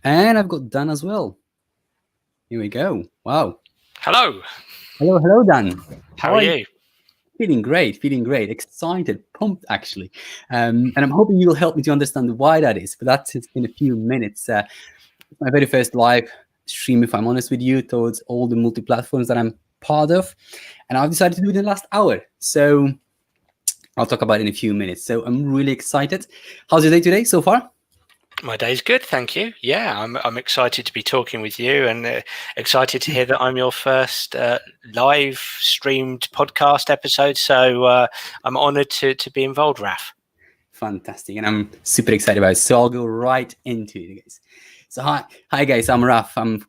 And I've got Dan as well. Here we go. Wow. Hello. Hello, Dan. How are you? Feeling great. Excited, pumped actually. And I'm hoping you'll help me to understand why that is. But that's in a few minutes. My very first live stream, if I'm honest with you, towards all the multi-platforms that I'm part of. And I've decided to do it in the last hour. So I'll talk about it in a few minutes. So I'm really excited. How's your day today so far? My day's good, thank you. Yeah, I'm excited to be talking with you, and excited to hear that I'm your first live streamed podcast episode. So I'm honoured to be involved, Raf. Fantastic, and I'm super excited about it. So I'll go right into it, guys. So hi guys, I'm Raf. I'm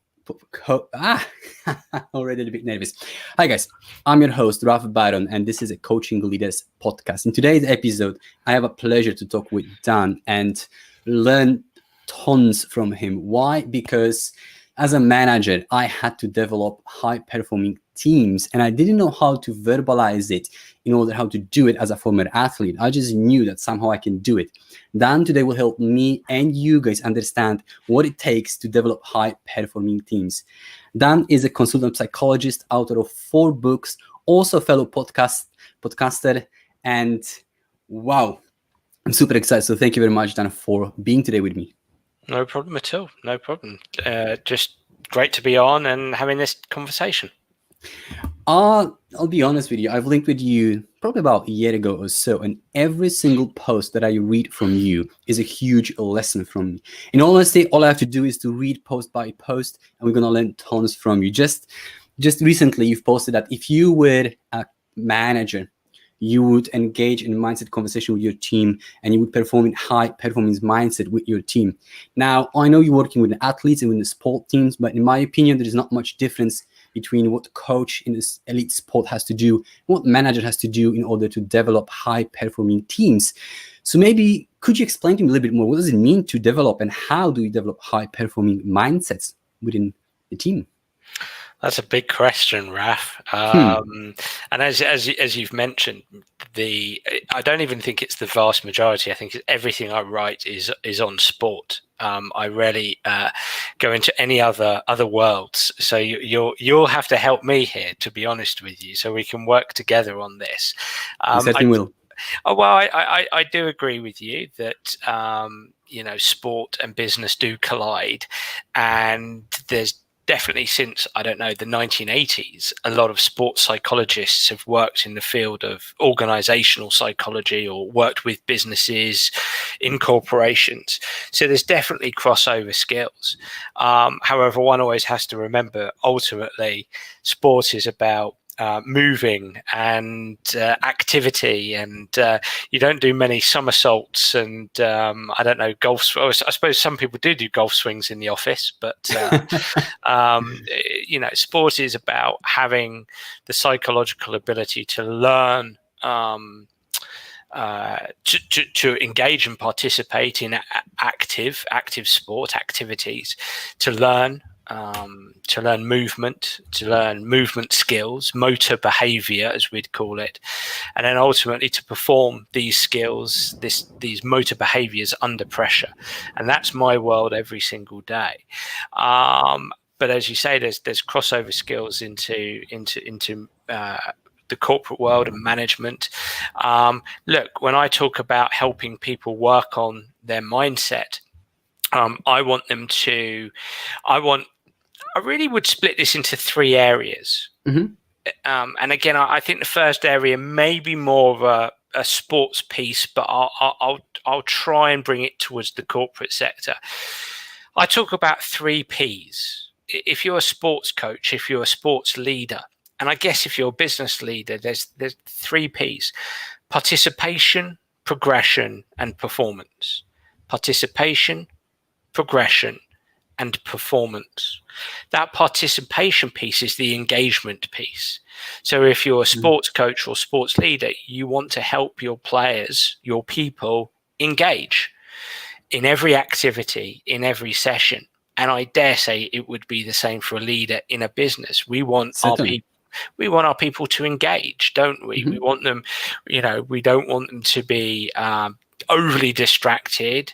already a bit nervous. Hi guys, I'm your host Raf Byron, and this is a Coaching Leaders podcast. In today's episode, I have a pleasure to talk with Dan and learn tons from him. Why? Because as a manager, I had to develop high-performing teams, and I didn't know how to verbalize it in order how to do it as a former athlete. I just knew that somehow I can do it. Dan today will help me and you guys understand what it takes to develop high-performing teams. Dan is a consultant psychologist, author of 4 books, also a fellow podcaster, and wow, I'm super excited. So thank you very much, Dan, for being today with me. No problem at all. No problem. Just great to be on and having this conversation. I'll be honest with you. I've linked with you probably about a year ago or so, and every single post that I read from you is a huge lesson from me. In all honesty, all I have to do is to read post by post, and we're going to learn tons from you. Just recently, you've posted that if you were a manager, you would engage in mindset conversation with your team, and you would perform in high performance mindset with your team. Now, I know you're working with the athletes and with the sport teams, but in my opinion, there is not much difference between what coach in this elite sport has to do, and what manager has to do in order to develop high performing teams. So maybe could you explain to me a little bit more, what does it mean to develop, and how do you develop high performing mindsets within the team? That's a big question, Raf. And as you've mentioned, I don't even think it's the vast majority. I think everything I write is on sport. I rarely go into any other worlds. So you'll have to help me here, to be honest with you, so we can work together on this. I certainly will. Oh, well, I do agree with you that sport and business do collide, and there's definitely since, I don't know, the 1980s, a lot of sports psychologists have worked in the field of organizational psychology or worked with businesses in corporations. So there's definitely crossover skills. However, one always has to remember, ultimately, sport is about moving and activity, and you don't do many somersaults and I don't know, golf. I suppose some people do golf swings in the office, but sport is about having the psychological ability to learn, to engage and participate in active sport activities, to learn movement, to learn movement skills, motor behavior, as we'd call it, and then ultimately to perform these skills, these motor behaviors under pressure. And that's my world every single day. But as you say, there's crossover skills into the corporate world and management. Look, when I talk about helping people work on their mindset, I really would split this into 3 areas. Mm-hmm. And again, I think the first area may be more of a sports piece, but I'll try and bring it towards the corporate sector. I talk about 3 Ps. If you're a sports coach, if you're a sports leader, and I guess if you're a business leader, there's 3 Ps: participation, progression, and performance. Participation, progression, and performance. That participation piece is the engagement piece. So if you're a sports coach or sports leader, you want to help your players, your people, engage in every activity, in every session. And I dare say it would be the same for a leader in a business. We want our people to engage, don't we? Mm-hmm. We want them, we don't want them to be overly distracted.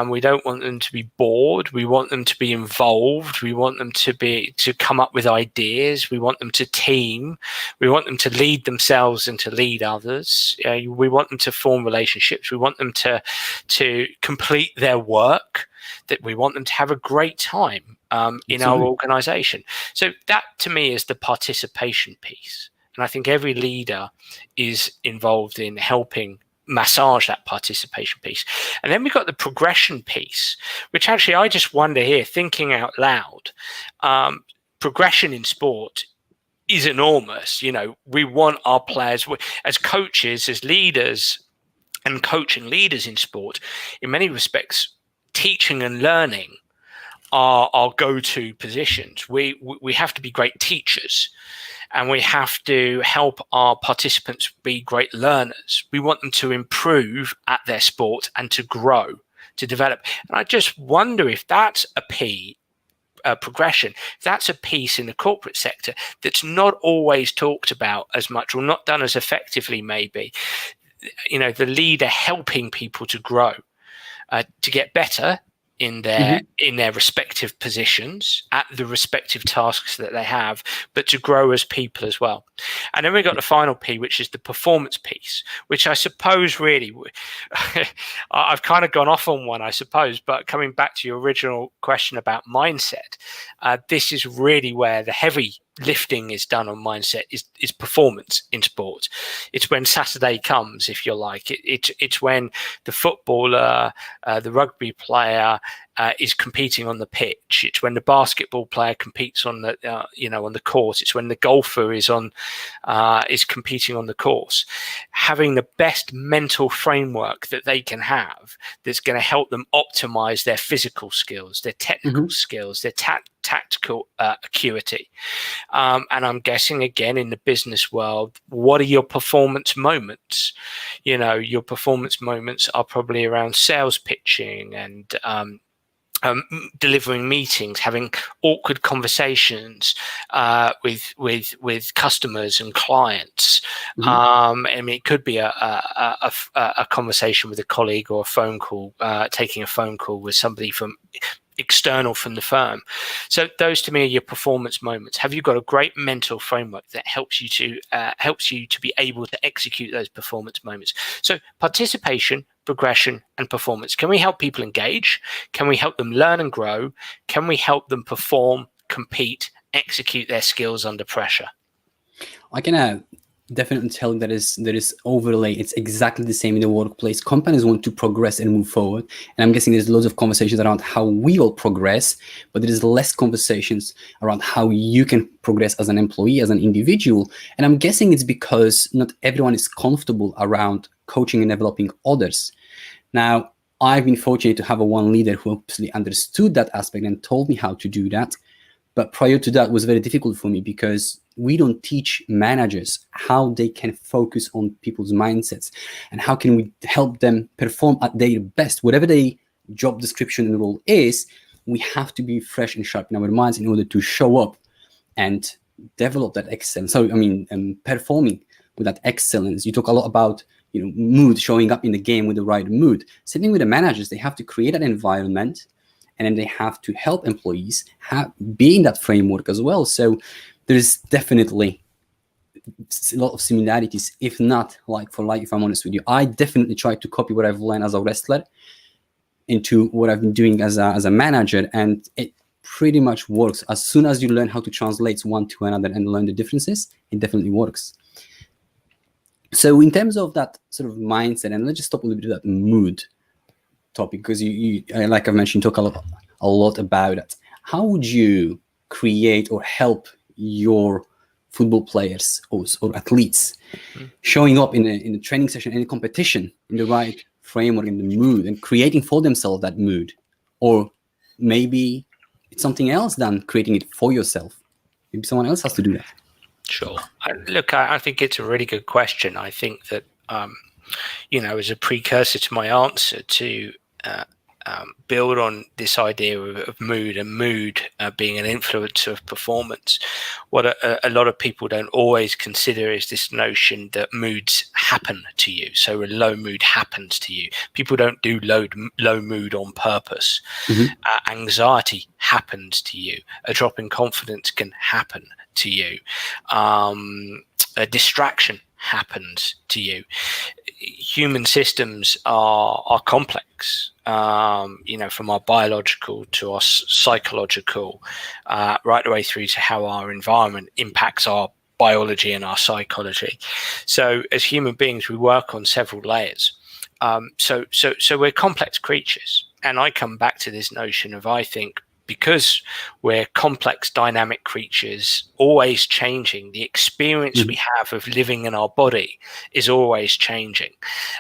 We don't want them to be bored. We want them to be involved. We want them to come up with ideas. We want them to team. We want them to lead themselves and to lead others. We want them to form relationships. We want them to complete their work. That we want them to have a great time in our organization. So that to me is the participation piece. And I think every leader is involved in helping massage that participation piece. And then we've got the progression piece, which actually I just wonder here, thinking out loud, progression in sport is enormous. We want our players, as coaches, as leaders, and coaching leaders in sport, in many respects, teaching and learning are our go-to positions. We have to be great teachers, and we have to help our participants be great learners. We want them to improve at their sport and to grow, to develop. And I just wonder if that's a progression, if that's a piece in the corporate sector that's not always talked about as much, or not done as effectively, maybe. The leader helping people to grow, to get better in their respective positions at the respective tasks that they have, but to grow as people as well. And then we got the final P, which is the performance piece, which I suppose really I've kind of gone off on one, I suppose, but coming back to your original question about mindset, this is really where the heavy lifting is done on mindset, is performance in sport. It's when Saturday comes, if you like. It's when the footballer, the rugby player is competing on the pitch. It's when the basketball player competes on the on the course. It's when the golfer is competing on the course. Having the best mental framework that they can have, that's going to help them optimize their physical skills, their technical skills, their tactical acuity. And I'm guessing, again, in the business world, what are your performance moments? Your performance moments are probably around sales pitching and delivering meetings, having awkward conversations with customers and clients. It could be a conversation with a colleague, or a phone call, taking a phone call with somebody from external from the firm. So those to me are your performance moments. Have you got a great mental framework that helps you to be able to execute those performance moments? So participation, progression, and performance. Can we help people engage? Can we help them learn and grow? Can we help them perform, compete, execute their skills under pressure? I can definitely tell that there is overlay. It's exactly the same in the workplace. Companies want to progress and move forward, and I'm guessing there's loads of conversations around how we all progress, but there is less conversations around how you can progress as an employee, as an individual. And I'm guessing it's because not everyone is comfortable around coaching and developing others. Now, I've been fortunate to have one leader who obviously understood that aspect and told me how to do that. But prior to that, it was very difficult for me, because we don't teach managers how they can focus on people's mindsets, and how can we help them perform at their best. Whatever their job description and role is, we have to be fresh and sharp in our minds in order to show up and develop that excellence. So, performing with that excellence. You talk a lot about mood, showing up in the game with the right mood. Same thing with the managers. They have to create an environment, and then they have to help employees be in that framework as well. So there's definitely a lot of similarities, if not like for like, if I'm honest with you. I definitely try to copy what I've learned as a wrestler into what I've been doing as a manager, and it pretty much works. As soon as you learn how to translate one to another and learn the differences, it definitely works. So in terms of that sort of mindset, and let's just talk a little bit about mood topic, because you like I've mentioned, talk a lot about it. How would you create or help your football players or athletes showing up in a training session, in a competition, in the right framework, in the mood, and creating for themselves that mood? Or maybe it's something else than creating it for yourself. Maybe someone else has to do that. Sure. Look, I think it's a really good question. I think that, as a precursor to my answer to build on this idea of mood and mood being an influencer of performance. What a lot of people don't always consider is this notion that moods happen to you. So a low mood happens to you. People don't do low mood on purpose. Anxiety happens to you. A drop in confidence can happen to you. A distraction happens to you. Human systems are complex, from our biological to our psychological, right the way through to how our environment impacts our biology and our psychology. So as human beings, we work on several layers. So we're complex creatures. And I come back to this notion of, I think, because we're complex, dynamic creatures, always changing, the experience we have of living in our body is always changing.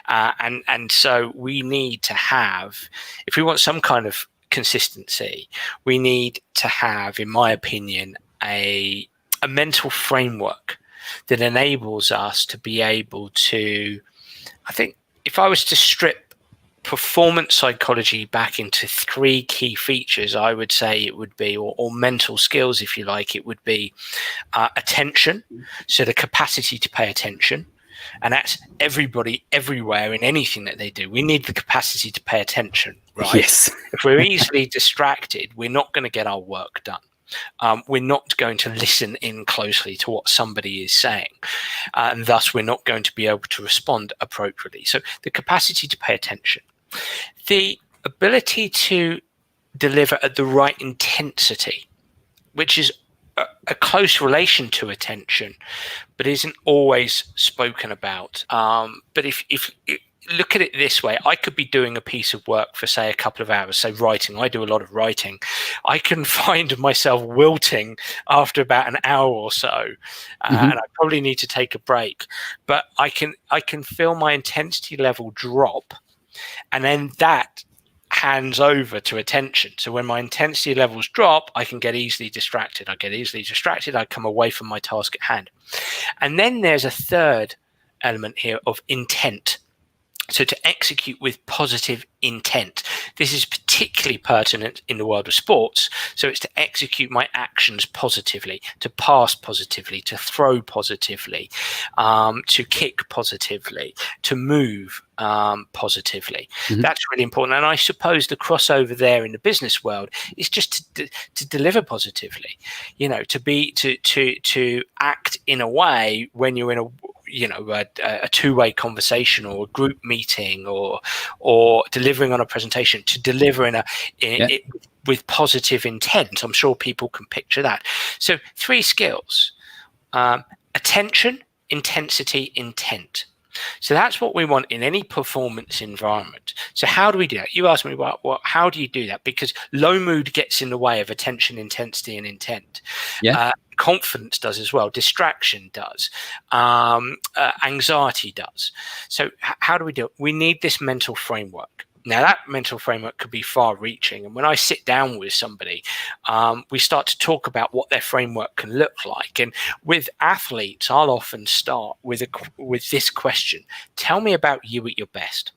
And so we need to have, if we want some kind of consistency, we need to have, in my opinion, a mental framework that enables us to be able to, I think, if I was to strip performance psychology back into three key features, I would say it would be, or mental skills, if you like, it would be attention. So the capacity to pay attention. And that's everybody, everywhere, in anything that they do. We need the capacity to pay attention, right? Yes. If we're easily distracted, we're not going to get our work done. We're not going to listen in closely to what somebody is saying, and thus we're not going to be able to respond appropriately. So the capacity to pay attention, the ability to deliver at the right intensity, which is a close relation to attention, but isn't always spoken about. But if look at it this way, I could be doing a piece of work for, say, a couple of hours, say writing. I do a lot of writing. I can find myself wilting after about an hour or so, and I probably need to take a break. But I can feel my intensity level drop, and then that hands over to attention. So when my intensity levels drop, I can get easily distracted. I come away from my task at hand. And then there's a third element here of intent. So to execute with positive intent. This is particularly pertinent in the world of sports. So it's to execute my actions positively, to pass positively, to throw positively, to kick positively, to move positively. That's really important. And I suppose the crossover there in the business world is just to deliver positively, to act in a way when you're in a two-way conversation or a group meeting or delivering on a presentation, to deliver with positive intent. I'm sure people can picture that. So 3 skills: attention, intensity, intent. So that's what we want in any performance environment. So how do we do that? You asked me, how do you do that? Because low mood gets in the way of attention, intensity, and intent. Confidence does as well. Distraction does. Anxiety does. So how do we do it? We need this mental framework. Now, that mental framework could be far-reaching. And when I sit down with somebody, we start to talk about what their framework can look like. And with athletes, I'll often start with this question: tell me about you at your best.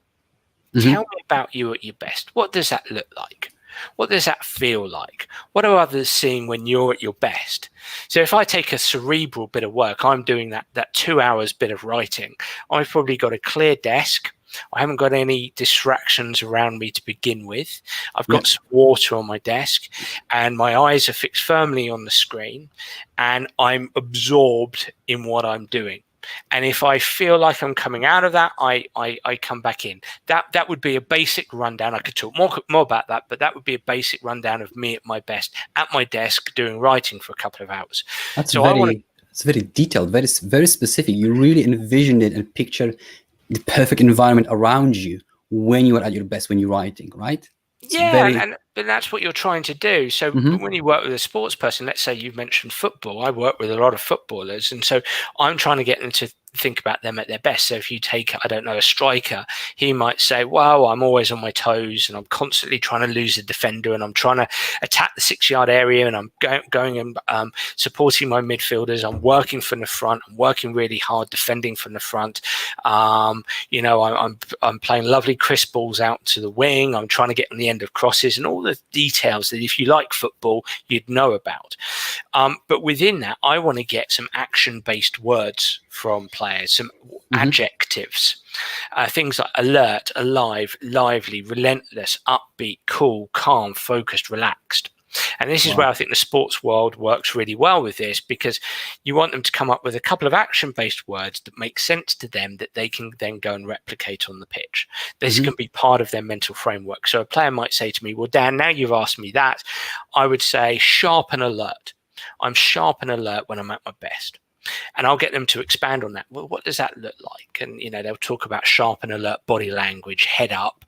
Tell me about you at your best. What does that look like? What does that feel like? What are others seeing when you're at your best? So if I take a cerebral bit of work, I'm doing that 2 hours bit of writing. I've probably got a clear desk. I haven't got any distractions around me to begin with. I've got some water on my desk, and my eyes are fixed firmly on the screen, and I'm absorbed in what I'm doing. And if I feel like I'm coming out of that, I come back in. That would be a basic rundown. I could talk more about that, but that would be a basic rundown of me at my best, at my desk, doing writing for a couple of hours. It's very detailed, very, very specific. You really envisioned it and pictured the perfect environment around you when you are at your best, when you're writing, right? And that's what you're trying to do. So when you work with a sports person, let's say you've mentioned football, I work with a lot of footballers, and so I'm trying to get them think about them at their best. So if you take, I don't know, a striker, he might say, well, I'm always on my toes and I'm constantly trying to lose a defender and I'm trying to attack the 6-yard area and I'm going and supporting my midfielders. I'm working from the front. I'm working really hard defending from the front. I'm playing lovely crisp balls out to the wing. I'm trying to get on the end of crosses and all the details that if you like football, you'd know about. But within that, I want to get some action-based words from players, some adjectives, things like alert, alive, lively, relentless, upbeat, cool, calm, focused, relaxed. And this is where I think the sports world works really well with this, because you want them to come up with a couple of action-based words that make sense to them that they can then go and replicate on the pitch. This can be part of their mental framework. So a player might say to me, well, Dan, now you've asked me that, I would say sharp and alert. I'm sharp and alert when I'm at my best. And I'll get them to expand on that. Well, what does that look like? And, they'll talk about sharp and alert body language, head up,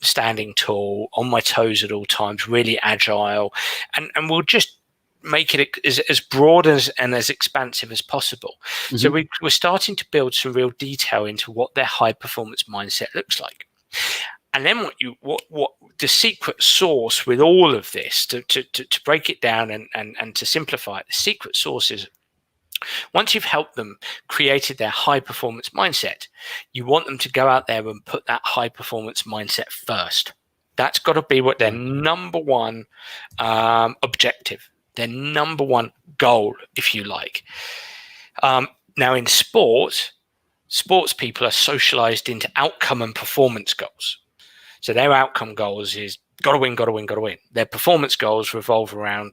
standing tall, on my toes at all times, really agile. And we'll just make it as broad and as expansive as possible. So we're starting to build some real detail into what their high performance mindset looks like. And then what the secret sauce with all of this, to break it down and to simplify it, the secret sauce is, once you've helped them created their high performance mindset, you want them to go out there and put that high performance mindset first. That's got to be what their number one objective, their number one goal, if you like. Now in sports people are socialized into outcome and performance goals. So their outcome goals is got to win, got to win, got to win. Their performance goals revolve around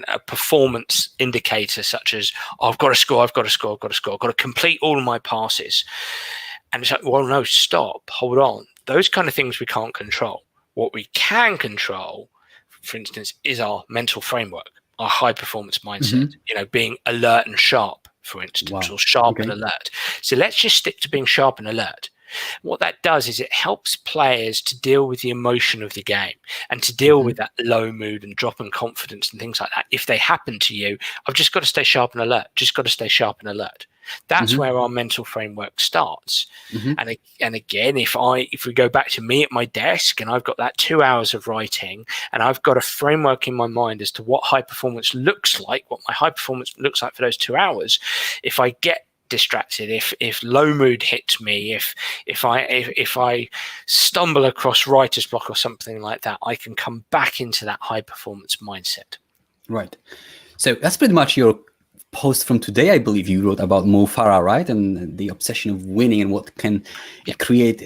a performance indicator such as, I've got to score, I've got to complete all of my passes. And it's like, well, no, stop, hold on. Those kind of things we can't control. What we can control, for instance, is our mental framework, our high performance mindset, being alert and sharp, for instance, or sharp and alert. So let's just stick to being sharp and alert. What that does is it helps players to deal with the emotion of the game and to deal with that low mood and drop in confidence and things like that. If they happen to you, I've just got to stay sharp and alert, just got to stay sharp and alert. That's where our mental framework starts. And again, if we go back to me at my desk and I've got that 2 hours of writing and I've got a framework in my mind as to what high performance looks like, what my high performance looks like for those 2 hours, if I get distracted, if low mood hits me, if I stumble across writer's block or something like that, I can come back into that high performance mindset. Right. So that's pretty much your post from today. I believe you wrote about Mo Farah, right? And the obsession of winning and what can create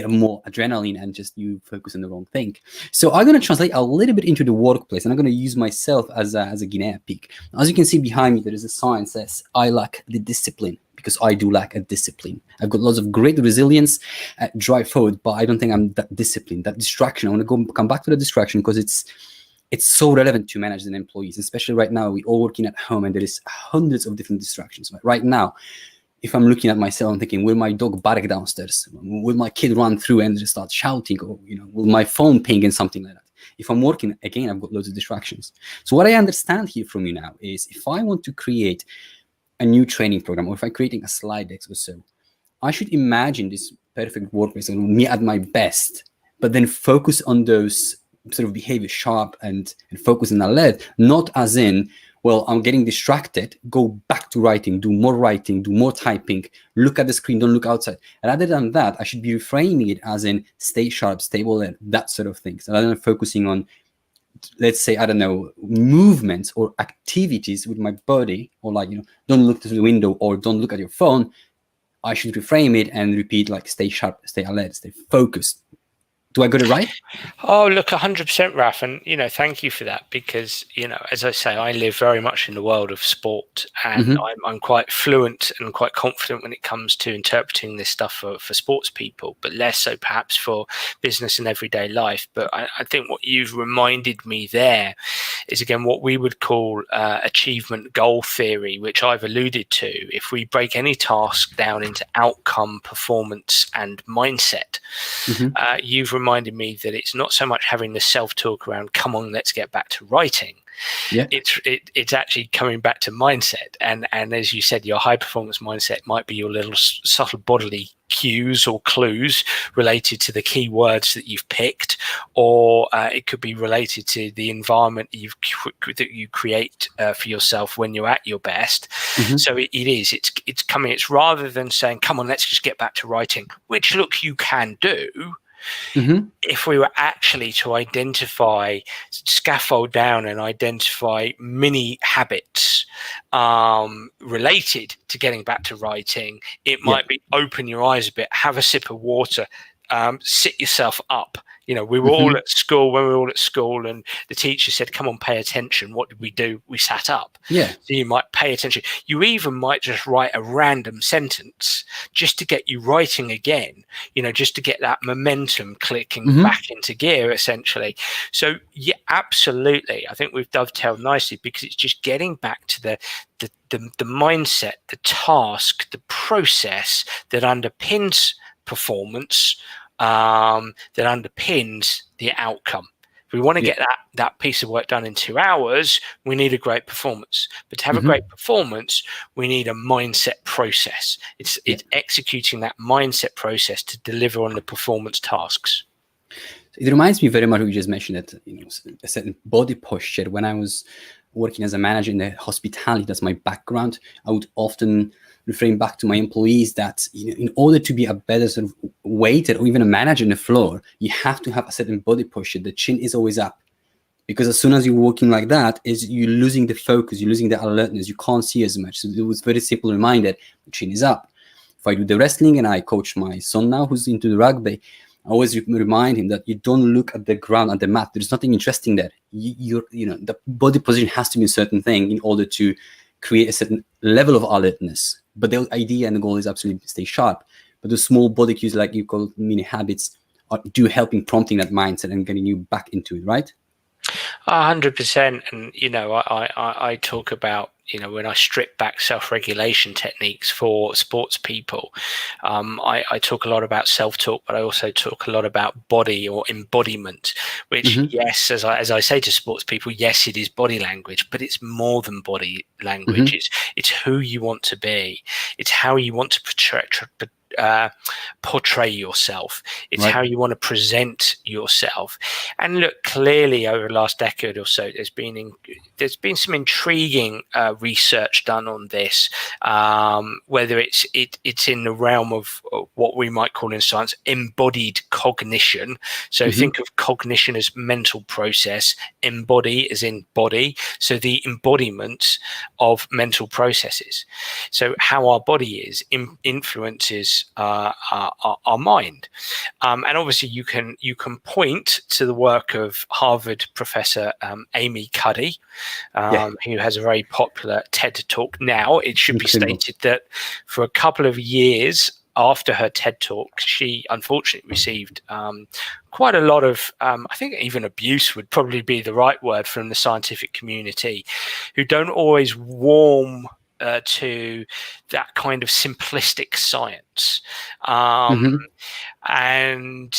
more adrenaline and just you focus on the wrong thing. So I'm going to translate a little bit into the workplace, and I'm going to use myself as a guinea pig. As you can see behind me, there is a sign that says, I lack the discipline, because I do lack a discipline. I've got lots of great resilience, drive forward, but I don't think I'm that disciplined, that distraction. I want to come back to the distraction because it's so relevant to manage the employees, especially right now. We're all working at home and there is hundreds of different distractions. Right now, if I'm looking at myself, I'm thinking, will my dog bark downstairs? Will my kid run through and just start shouting? Or, will my phone ping and something like that? If I'm working, again, I've got loads of distractions. So what I understand here from you now is if I want to create a new training program, or if I'm creating a slide deck or so, I should imagine this perfect workplace and me at my best, but then focus on those sort of behavior, sharp and focus and alert, not as in, well, I'm getting distracted, go back to writing, do more typing, look at the screen, don't look outside. Rather than that, I should be reframing it as in stay sharp, stay alert, that sort of thing. So rather than focusing on, let's say, I don't know, movements or activities with my body, or like, don't look through the window or don't look at your phone, I should reframe it and repeat like stay sharp, stay alert, stay focused. Do I get it right? Oh, look, 100%, Raf. And, thank you for that, because, as I say, I live very much in the world of sport, and I'm quite fluent and quite confident when it comes to interpreting this stuff for sports people, but less so perhaps for business and everyday life. But I think what you've reminded me there is again what we would call achievement goal theory, which I've alluded to. If we break any task down into outcome, performance, and mindset, you've reminded me that it's not so much having the self-talk around, come on, let's get back to writing. Yeah. It's actually coming back to mindset. And as you said, your high performance mindset might be your little subtle bodily cues or clues related to the key words that you've picked, or it could be related to the environment that you create for yourself when you're at your best. So it's coming. It's rather than saying, come on, let's just get back to writing, which look, you can do. If we were actually to identify, scaffold down and identify mini habits related to getting back to writing, it might be open your eyes a bit, have a sip of water, sit yourself up. You know, we were all at school, when we were all at school, and the teacher said, come on, pay attention. What did we do? We sat up. Yeah. So you might pay attention. You even might just write a random sentence just to get you writing again, you know, just to get that momentum clicking back into gear, essentially. So, yeah, absolutely. I think we've dovetailed nicely, because it's just getting back to the mindset, the task, the process that underpins performance, that underpins the outcome. If we want to get that piece of work done in 2 hours, we need a great performance. But to have a great performance, we need a mindset process. It's executing that mindset process to deliver on the performance tasks. It reminds me very much of what you just mentioned, that, you know, a certain body posture. When I was working as a manager in the hospitality, that's my background, I would often referring back to my employees that, you know, in order to be a better sort of waiter or even a manager on the floor, you have to have a certain body posture. The chin is always up, because as soon as you're walking like that, you're losing the focus, you're losing the alertness, you can't see as much. So it was very simple reminder, the chin is up. If I do the wrestling, and I coach my son now who's into the rugby, I always remind him that you don't look at the ground, at the mat. There's nothing interesting there. You know, the body position has to be a certain thing in order to create a certain level of alertness. But the idea and the goal is absolutely stay sharp. But the small body cues, like you call mini habits, do help in prompting that mindset and getting you back into it, right? 100%. And, you know, I talk about, you know, when I strip back self-regulation techniques for sports people, I talk a lot about self-talk, but I also talk a lot about body or embodiment, which, yes, as I say to sports people, yes, it is body language, but it's more than body language. It's who you want to be. It's how you want to portray yourself. It's how you want to present yourself. And look, clearly over the last decade or so, there's been some intriguing research done on this, whether it's in the realm of what we might call in science embodied cognition. So think of cognition as mental process, embody as in body, so the embodiment of mental processes. So how our body is influences our mind, and obviously you can point to the work of Harvard professor Amy Cuddy, who has a very popular TED talk now. It should be stated that for a couple of years after her TED talk, she unfortunately received quite a lot of, I think even abuse would probably be the right word, from the scientific community, who don't always warm to that kind of simplistic science. And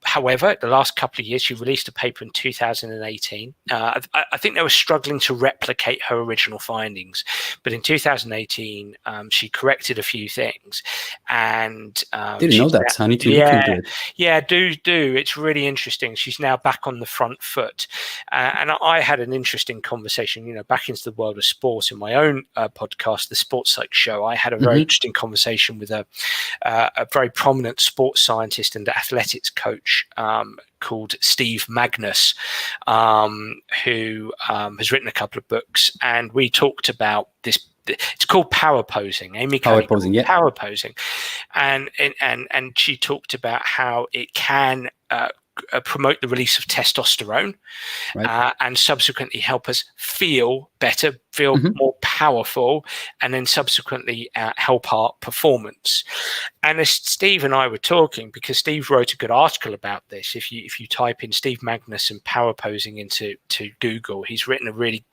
however, the last couple of years, she released a paper in 2018. I think they were struggling to replicate her original findings, but in 2018, she corrected a few things. And didn't know that. I need to look into it. Yeah, do. It's really interesting. She's now back on the front foot. And I had an interesting conversation, you know, back into the world of sport in my own podcast, the Sports Psych Show. I had a very interesting conversation with a very prominent sports scientist and athletics coach called Steve Magnus, who has written a couple of books, and we talked about this. It's called power posing. Amy Cuddy, power posing, and she talked about how it can promote the release of testosterone, Right. and subsequently help us feel better, feel more powerful, and then subsequently help our performance. And as Steve and I were talking, because Steve wrote a good article about this, if you type in Steve Magnus and power posing into Google, he's written a really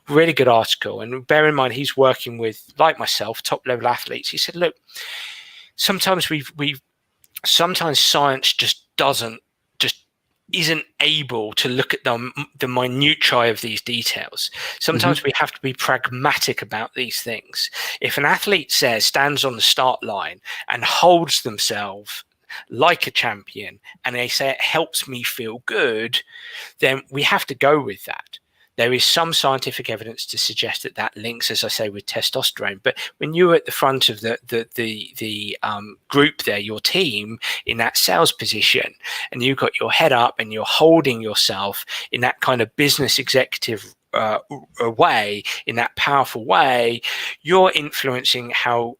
really good article. And bear in mind, he's working with, like myself, top level athletes. He said, look, sometimes sometimes science just isn't able to look at the minutiae of these details. Sometimes we have to be pragmatic about these things. If an athlete stands on the start line and holds themselves like a champion, and they say it helps me feel good, then we have to go with that. There is some scientific evidence to suggest that links, as I say, with testosterone. But when you're at the front of the group there, your team, in that sales position, and you've got your head up and you're holding yourself in that kind of business executive way, in that powerful way, you're influencing how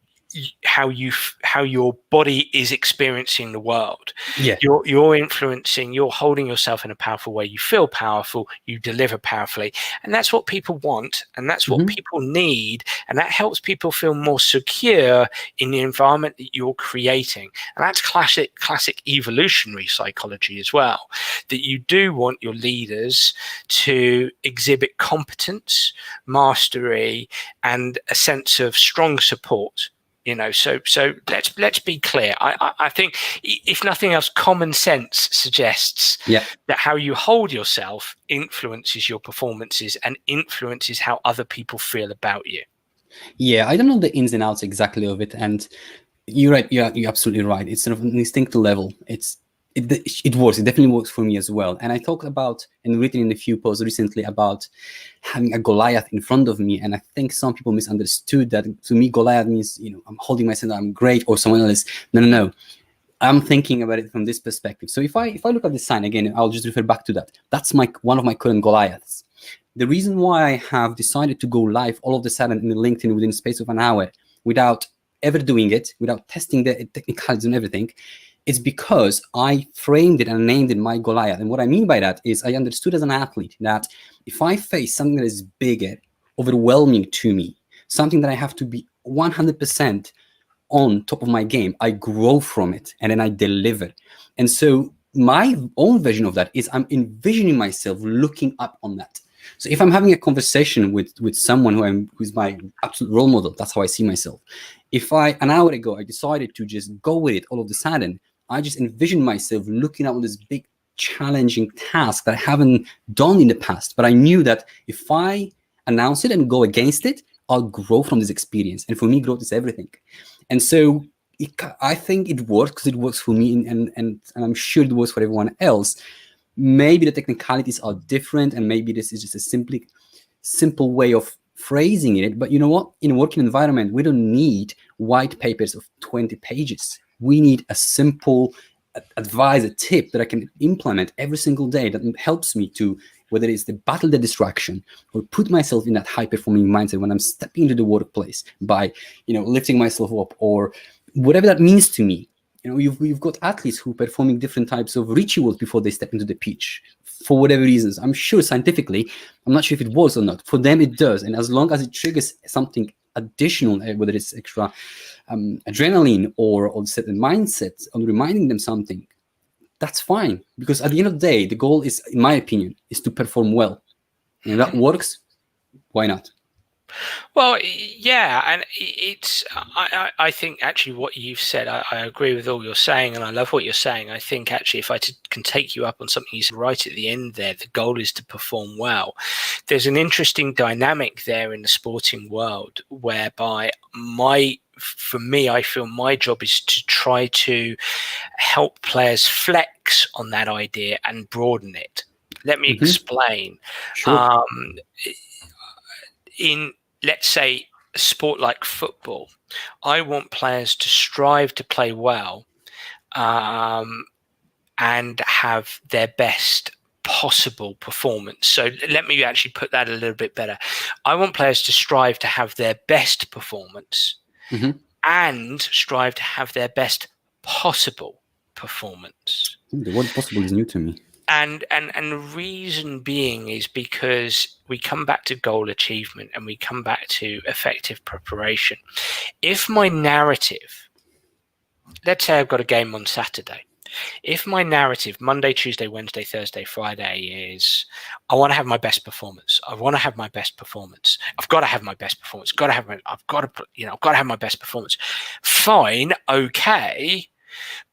your body is experiencing the world. Yeah. You're influencing, you're holding yourself in a powerful way. You feel powerful, you deliver powerfully. And that's what people want. And that's what people need. And that helps people feel more secure in the environment that you're creating. And that's classic evolutionary psychology as well, that you do want your leaders to exhibit competence, mastery, and a sense of strong support. So let's be clear. I think, if nothing else, common sense suggests that how you hold yourself influences your performances and influences how other people feel about you. Yeah, I don't know the ins and outs exactly of it, and you're right. You're absolutely right. It's sort of an instinctive level. It works. It definitely works for me as well. And I talked about and written in a few posts recently about having a Goliath in front of me. And I think some people misunderstood that. To me, Goliath means, I'm holding myself, I'm great, or someone else. No. I'm thinking about it from this perspective. So if I look at the sign again, I'll just refer back to that. That's one of my current Goliaths. The reason why I have decided to go live all of a sudden in LinkedIn within the space of an hour without ever doing it, without testing the technicalities and everything, it's because I framed it and named it my Goliath. And what I mean by that is I understood as an athlete that if I face something that is bigger, overwhelming to me, something that I have to be 100% on top of my game, I grow from it and then I deliver. And so my own version of that is I'm envisioning myself looking up on that. So if I'm having a conversation with someone who's my absolute role model, that's how I see myself. If an hour ago, I decided to just go with it all of a sudden, I just envision myself looking at this big, challenging task that I haven't done in the past. But I knew that if I announce it and go against it, I'll grow from this experience. And for me, growth is everything. And so I think it works because it works for me, and I'm sure it works for everyone else. Maybe the technicalities are different, and maybe this is just a simple way of phrasing it. But you know what? In a working environment, we don't need white papers of 20 pages. We need a simple advice, a tip that I can implement every single day that helps me to, whether it's the battle the distraction or put myself in that high-performing mindset when I'm stepping into the workplace by, lifting myself up or whatever that means to me. You've got athletes who are performing different types of rituals before they step into the pitch for whatever reasons. I'm sure scientifically, I'm not sure if it works or not. For them, it does. And as long as it triggers something additional, whether it's extra adrenaline or certain mindsets on reminding them something, that's fine. Because at the end of the day, the goal is, in my opinion, is to perform well. And if that works, why not? Well, yeah, and I think actually what you've said, I agree with all you're saying, and I love what you're saying. I think actually if I can take you up on something you said right at the end there, the goal is to perform well. There's an interesting dynamic there in the sporting world whereby for me, I feel my job is to try to help players flex on that idea and broaden it. Let me explain. Sure. In, let's say, a sport like football, I want players to strive to play well and have their best possible performance. So let me actually put that a little bit better. I want players to strive to have their best performance and strive to have their best possible performance. The word possible is new to me. And the reason being is because we come back to goal achievement and we come back to effective preparation. If my narrative, let's say I've got a game on Saturday. If my narrative Monday, Tuesday, Wednesday, Thursday, Friday is I want to have my best performance. I want to have my best performance. I've got to have my best performance. I've got to have my best performance. Fine, okay,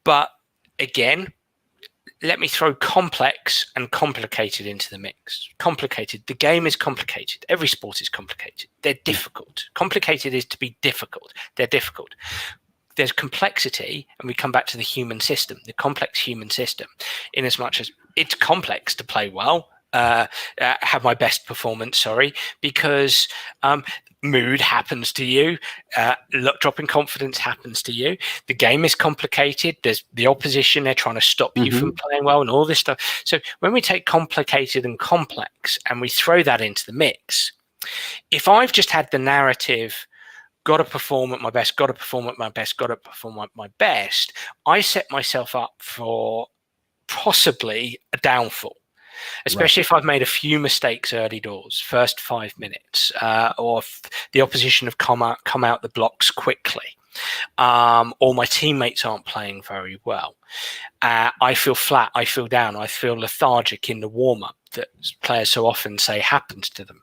but again, let me throw complex and complicated into the mix. Complicated. The game is complicated. Every sport is complicated. They're difficult. Complicated is to be difficult. They're difficult. There's complexity, and we come back to the human system, the complex human system, in as much as it's complex to play well, have my best performance, because mood happens to you, dropping confidence happens to you. The game is complicated. There's the opposition, they're trying to stop you from playing well and all this stuff. So when we take complicated and complex and we throw that into the mix, if I've just had the narrative, got to perform at my best, got to perform at my best, got to perform at my best, I set myself up for possibly a downfall. Especially if I've made a few mistakes early doors, first 5 minutes, or if the opposition have come out the blocks quickly, or my teammates aren't playing very well. I feel flat, I feel down, I feel lethargic in the warm-up that players so often say happens to them.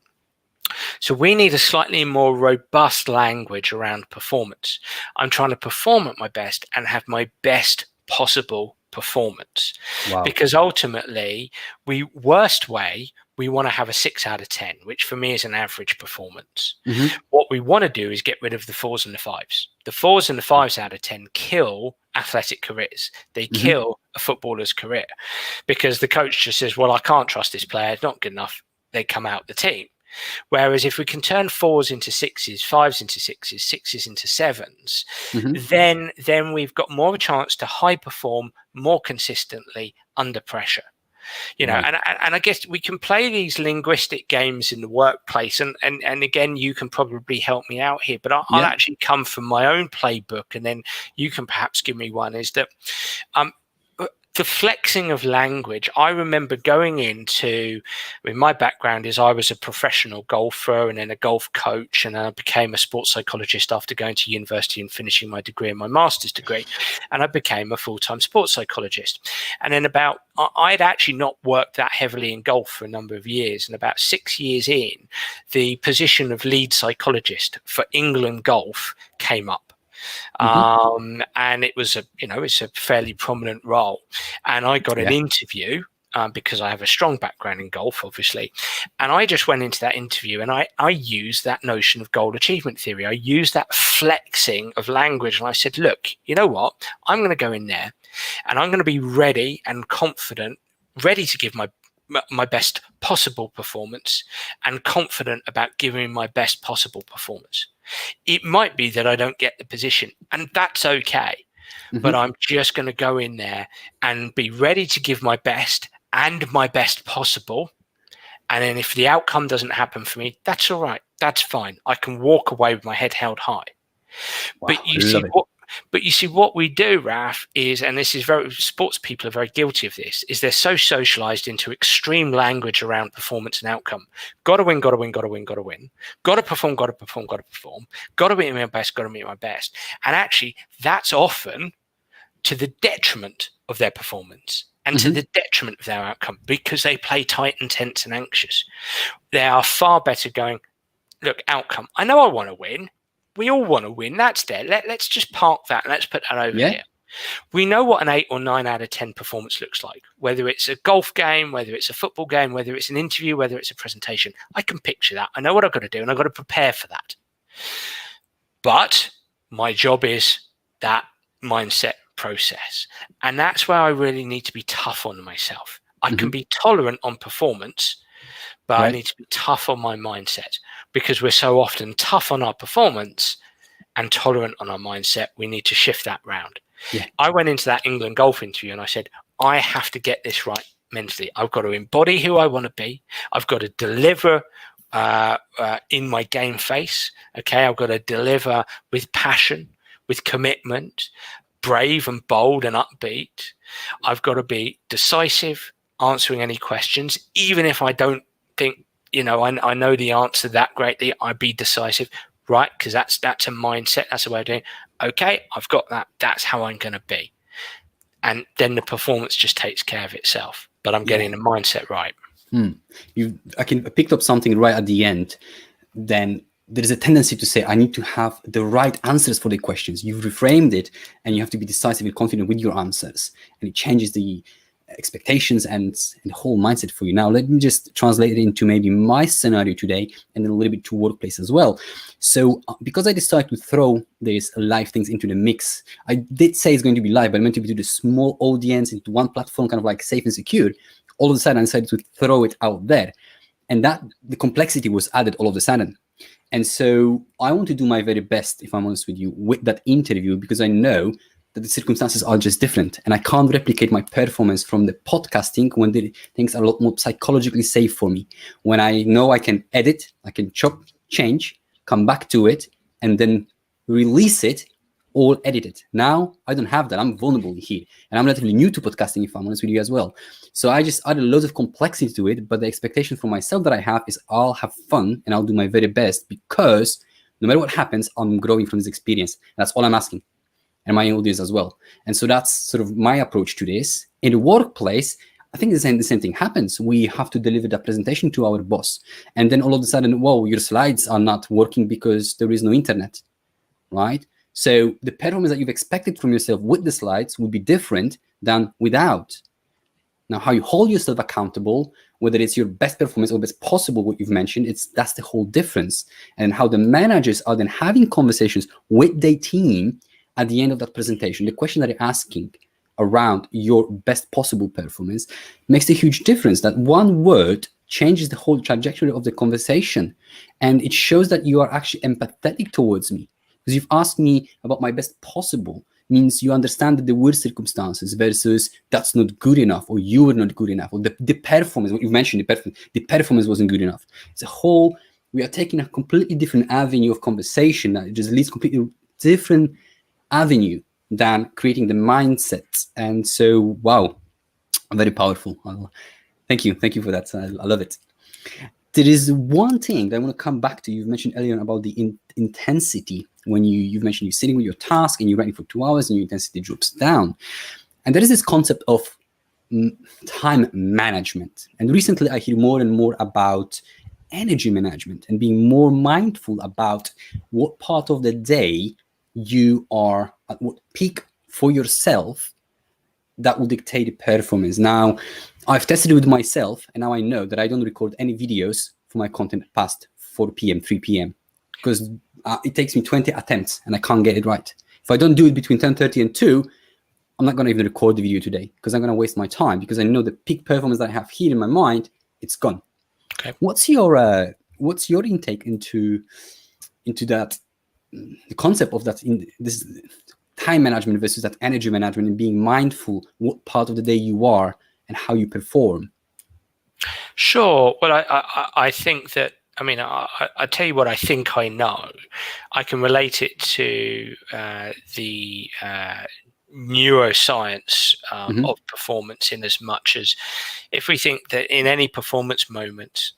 So we need a slightly more robust language around performance. I'm trying to perform at my best and have my best possible performance. Wow. Because ultimately, we want to have a 6 out of 10, which for me is an average performance. What we want to do is get rid of the 4s and the 5s. The 4s and the 5s out of 10 kill athletic careers. They kill a footballer's career, because the coach just says, well, I can't trust this player, it's not good enough. They come out the team. Whereas if we can turn 4s into 6s, 5s into 6s, 6s into 7s, then we've got more of a chance to high perform more consistently under pressure. And I guess we can play these linguistic games in the workplace, and again, you can probably help me out here, but I'll actually come from my own playbook, and then you can perhaps give me one. Is that the flexing of language? I remember going into, my background is I was a professional golfer and then a golf coach, and I became a sports psychologist after going to university and finishing my degree and my master's degree, and I became a full-time sports psychologist. And then I'd actually not worked that heavily in golf for a number of years, and about 6 years in, the position of lead psychologist for England golf came up. And it was it's a fairly prominent role, and I got an interview because I have a strong background in golf, obviously, and I just went into that interview and I used that notion of goal achievement theory. I used that flexing of language, and I said, look, you know what, I'm going to go in there and I'm going to be ready and confident, ready to give my best possible performance, and confident about giving my best possible performance. It might be that I don't get the position, and that's okay. But I'm just going to go in there and be ready to give my best and my best possible. And then if the outcome doesn't happen for me, that's all right. That's fine. I can walk away with my head held high. Wow, but you see what we do, Raf, is, and this is sports people are very guilty of this, is they're so socialized into extreme language around performance and outcome. Got to win, got to win, got to win, got to win. Got to perform, got to perform, got to perform. Got to be at my best, got to be at my best. And actually, that's often to the detriment of their performance and to the detriment of their outcome, because they play tight and tense and anxious. They are far better going, look, outcome. I know I want to win. We all want to win. That's there. Let's just park that and let's put that over here. We know what an 8 or 9 out of 10 performance looks like, whether it's a golf game, whether it's a football game, whether it's an interview, whether it's a presentation. I can picture that. I know what I've got to do, and I've got to prepare for that. But my job is that mindset process. And that's where I really need to be tough on myself. I can be tolerant on performance, but I need to be tough on my mindset, because we're so often tough on our performance and tolerant on our mindset. We need to shift that round. I went into that England golf interview and I said, I have to get this right mentally. I've got to embody who I want to be. I've got to deliver in my game face. Okay, I've got to deliver with passion, with commitment, brave and bold and upbeat. I've got to be decisive, answering any questions, even if I don't think, I know the answer that greatly. I'd be decisive, right? Because that's a mindset. That's a way of doing it. Okay, I've got that. That's how I'm going to be. And then the performance just takes care of itself. But I'm getting the mindset right. I picked up something right at the end. Then there is a tendency to say, I need to have the right answers for the questions. You've reframed it, and you have to be decisive and confident with your answers. And it changes the expectations and the whole mindset for you. Now, let me just translate it into maybe my scenario today, and then a little bit to workplace as well. So because I decided to throw these live things into the mix, I did say it's going to be live, but I meant to be to the small audience into one platform, kind of like safe and secure. All of a sudden, I decided to throw it out there. And that the complexity was added all of a sudden. And so I want to do my very best, if I'm honest with you, with that interview, because I know that the circumstances are just different. And I can't replicate my performance from the podcasting when the things are a lot more psychologically safe for me. When I know I can edit, I can chop, change, come back to it, and then release it all edited. Now I don't have that. I'm vulnerable here. And I'm relatively new to podcasting, if I'm honest with you as well. So I just added loads of complexity to it. But the expectation for myself that I have is I'll have fun and I'll do my very best, because no matter what happens, I'm growing from this experience. That's all I'm asking. And my audience as well. And so that's sort of my approach to this. In the workplace, I think the same thing happens. We have to deliver that presentation to our boss. And then all of a sudden, whoa, your slides are not working because there is no internet, right? So the performance that you've expected from yourself with the slides would be different than without. Now, how you hold yourself accountable, whether it's your best performance or best possible, what you've mentioned, that's the whole difference. And how the managers are then having conversations with their team at the end of that presentation. The question that they're asking around your best possible performance makes a huge difference. That one word changes the whole trajectory of the conversation. And it shows that you are actually empathetic towards me. Because you've asked me about my best possible means you understand that there were circumstances versus that's not good enough, or you were not good enough, or the performance, what you mentioned, the performance wasn't good enough. It's a whole, we are taking a completely different avenue of conversation that just leads completely different avenue than creating the mindset. And so, wow, very powerful. Thank you for that. I love it. There is one thing that I want to come back to. You've mentioned earlier about the intensity. When you've mentioned you're sitting with your task and you're writing for 2 hours and your intensity drops down. And there is this concept of time management. And recently I hear more and more about energy management and being more mindful about what part of the day you are at, what peak for yourself that will dictate the performance. Now, I've tested it with myself, and now I know that I don't record any videos for my content past 4 p.m., 3 p.m. because it takes me 20 attempts and I can't get it right. If I don't do it between 10:30 and 2, I'm not going to even record the video today because I'm going to waste my time, because I know the peak performance that I have here in my mind, it's gone. Okay. What's your intake into that, the concept of that, in this time management versus that energy management, and being mindful what part of the day you are and how you perform? Sure. Well, I think that, I tell you what I think I know. I can relate it to the neuroscience of performance, in as much as if we think that in any performance moment,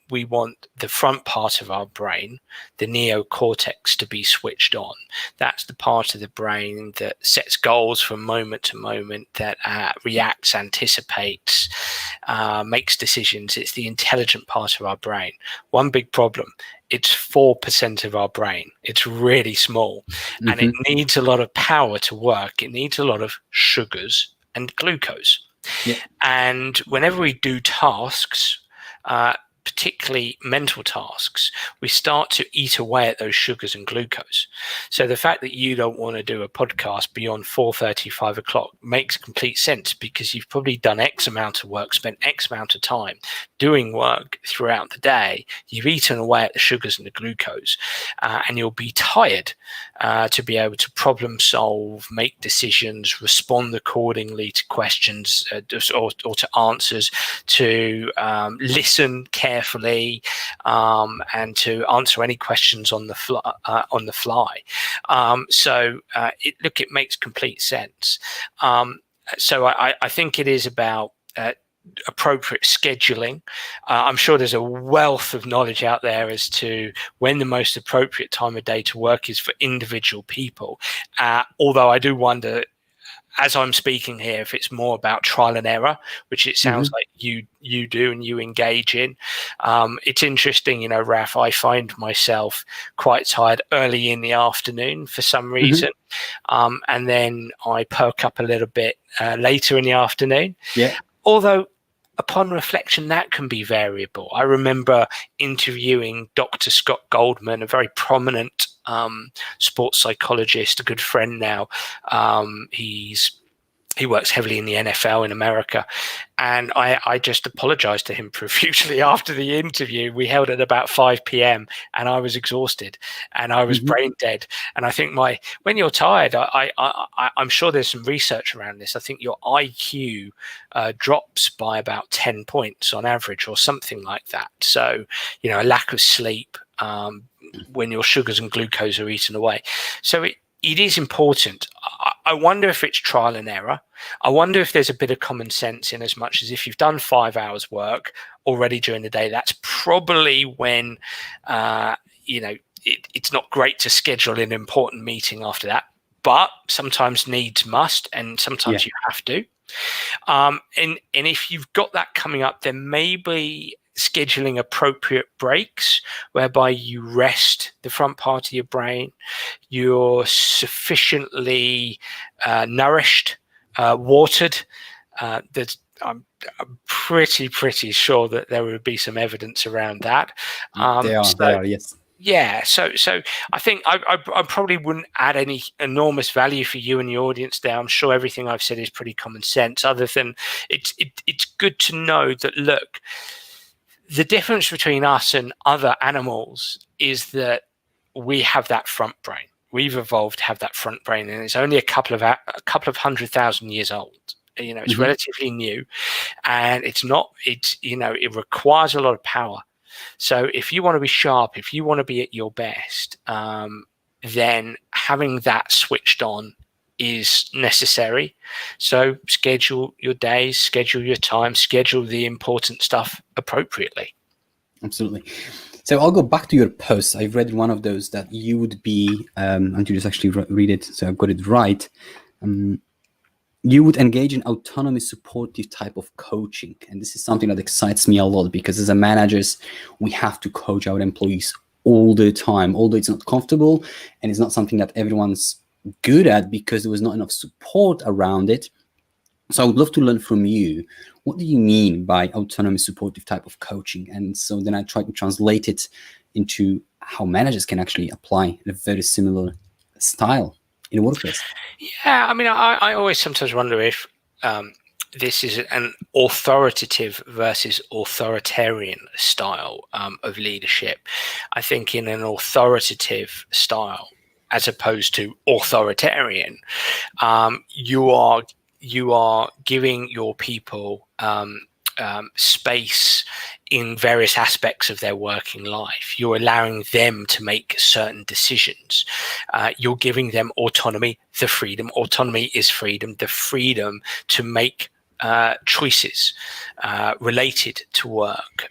we want the front part of our brain, the neocortex, to be switched on. That's the part of the brain that sets goals from moment to moment, that reacts, anticipates, makes decisions. It's the intelligent part of our brain. One big problem: it's 4% of our brain. It's really small, and it needs a lot of power to work. It needs a lot of sugars and glucose. Yeah. And whenever we do tasks, particularly mental tasks, we start to eat away at those sugars and glucose. So the fact that you don't want to do a podcast beyond 4:30, 5 o'clock makes complete sense, because you've probably done X amount of work, spent X amount of time doing work throughout the day. You've eaten away at the sugars and the glucose, and you'll be tired to be able to problem solve, make decisions, respond accordingly to questions or to answers, to listen carefully, and to answer any questions on the fly. It makes complete sense. So I think it is about appropriate scheduling. I'm sure there's a wealth of knowledge out there as to when the most appropriate time of day to work is for individual people. Although I do wonder, as I'm speaking here, if it's more about trial and error, which it sounds like you do and you engage in. It's interesting, Raf, I find myself quite tired early in the afternoon for some reason. And then I perk up a little bit later in the afternoon. Yeah. Although, upon reflection, that can be variable. I remember interviewing Dr. Scott Goldman, a very prominent sports psychologist, a good friend now. He works heavily in the NFL in America. And I just apologized to him profusely after the interview. We held at about 5 p.m. and I was exhausted and I was brain dead. And I think when you're tired, I'm sure there's some research around this. I think your IQ drops by about 10 points on average or something like that. So, a lack of sleep when your sugars and glucose are eaten away. So it is important. I wonder if it's trial and error. I wonder if there's a bit of common sense in as much as if you've done 5 hours work already during the day, that's probably when, it's not great to schedule an important meeting after that. But sometimes needs must, and sometimes you have to. And if you've got that coming up, then maybe scheduling appropriate breaks whereby you rest the front part of your brain, you're sufficiently nourished, watered. I'm pretty sure that there would be some evidence around that. They are, yes. Yeah, so I think I probably wouldn't add any enormous value for you and the audience there. I'm sure everything I've said is pretty common sense, other than it's good to know that, look, the difference between us and other animals is that we have that front brain. We've evolved to have that front brain, and it's only a couple of 100,000 years old. It's relatively new, and it requires a lot of power. So if you want to be sharp, if you want to be at your best, then having that switched on is necessary. So schedule your days, schedule your time, schedule the important stuff appropriately. Absolutely. So I'll go back to your post. I've read one of those that you would be, and you just actually read it, so I've got it right. You would engage in autonomy supportive type of coaching. And this is something that excites me a lot, because as a managers, we have to coach our employees all the time, although it's not comfortable and it's not something that everyone's good at because there was not enough support around it. So I would love to learn from you, what do you mean by autonomy supportive type of coaching? And so then I try to translate it into how managers can actually apply a very similar style in a workplace. Yeah, I mean, I always sometimes wonder if this is an authoritative versus authoritarian style of leadership. I think in an authoritative style, as opposed to authoritarian, you are giving your people space in various aspects of their working life. You're allowing them to make certain decisions. You're giving them autonomy, the freedom. Autonomy is freedom, the freedom to make choices related to work.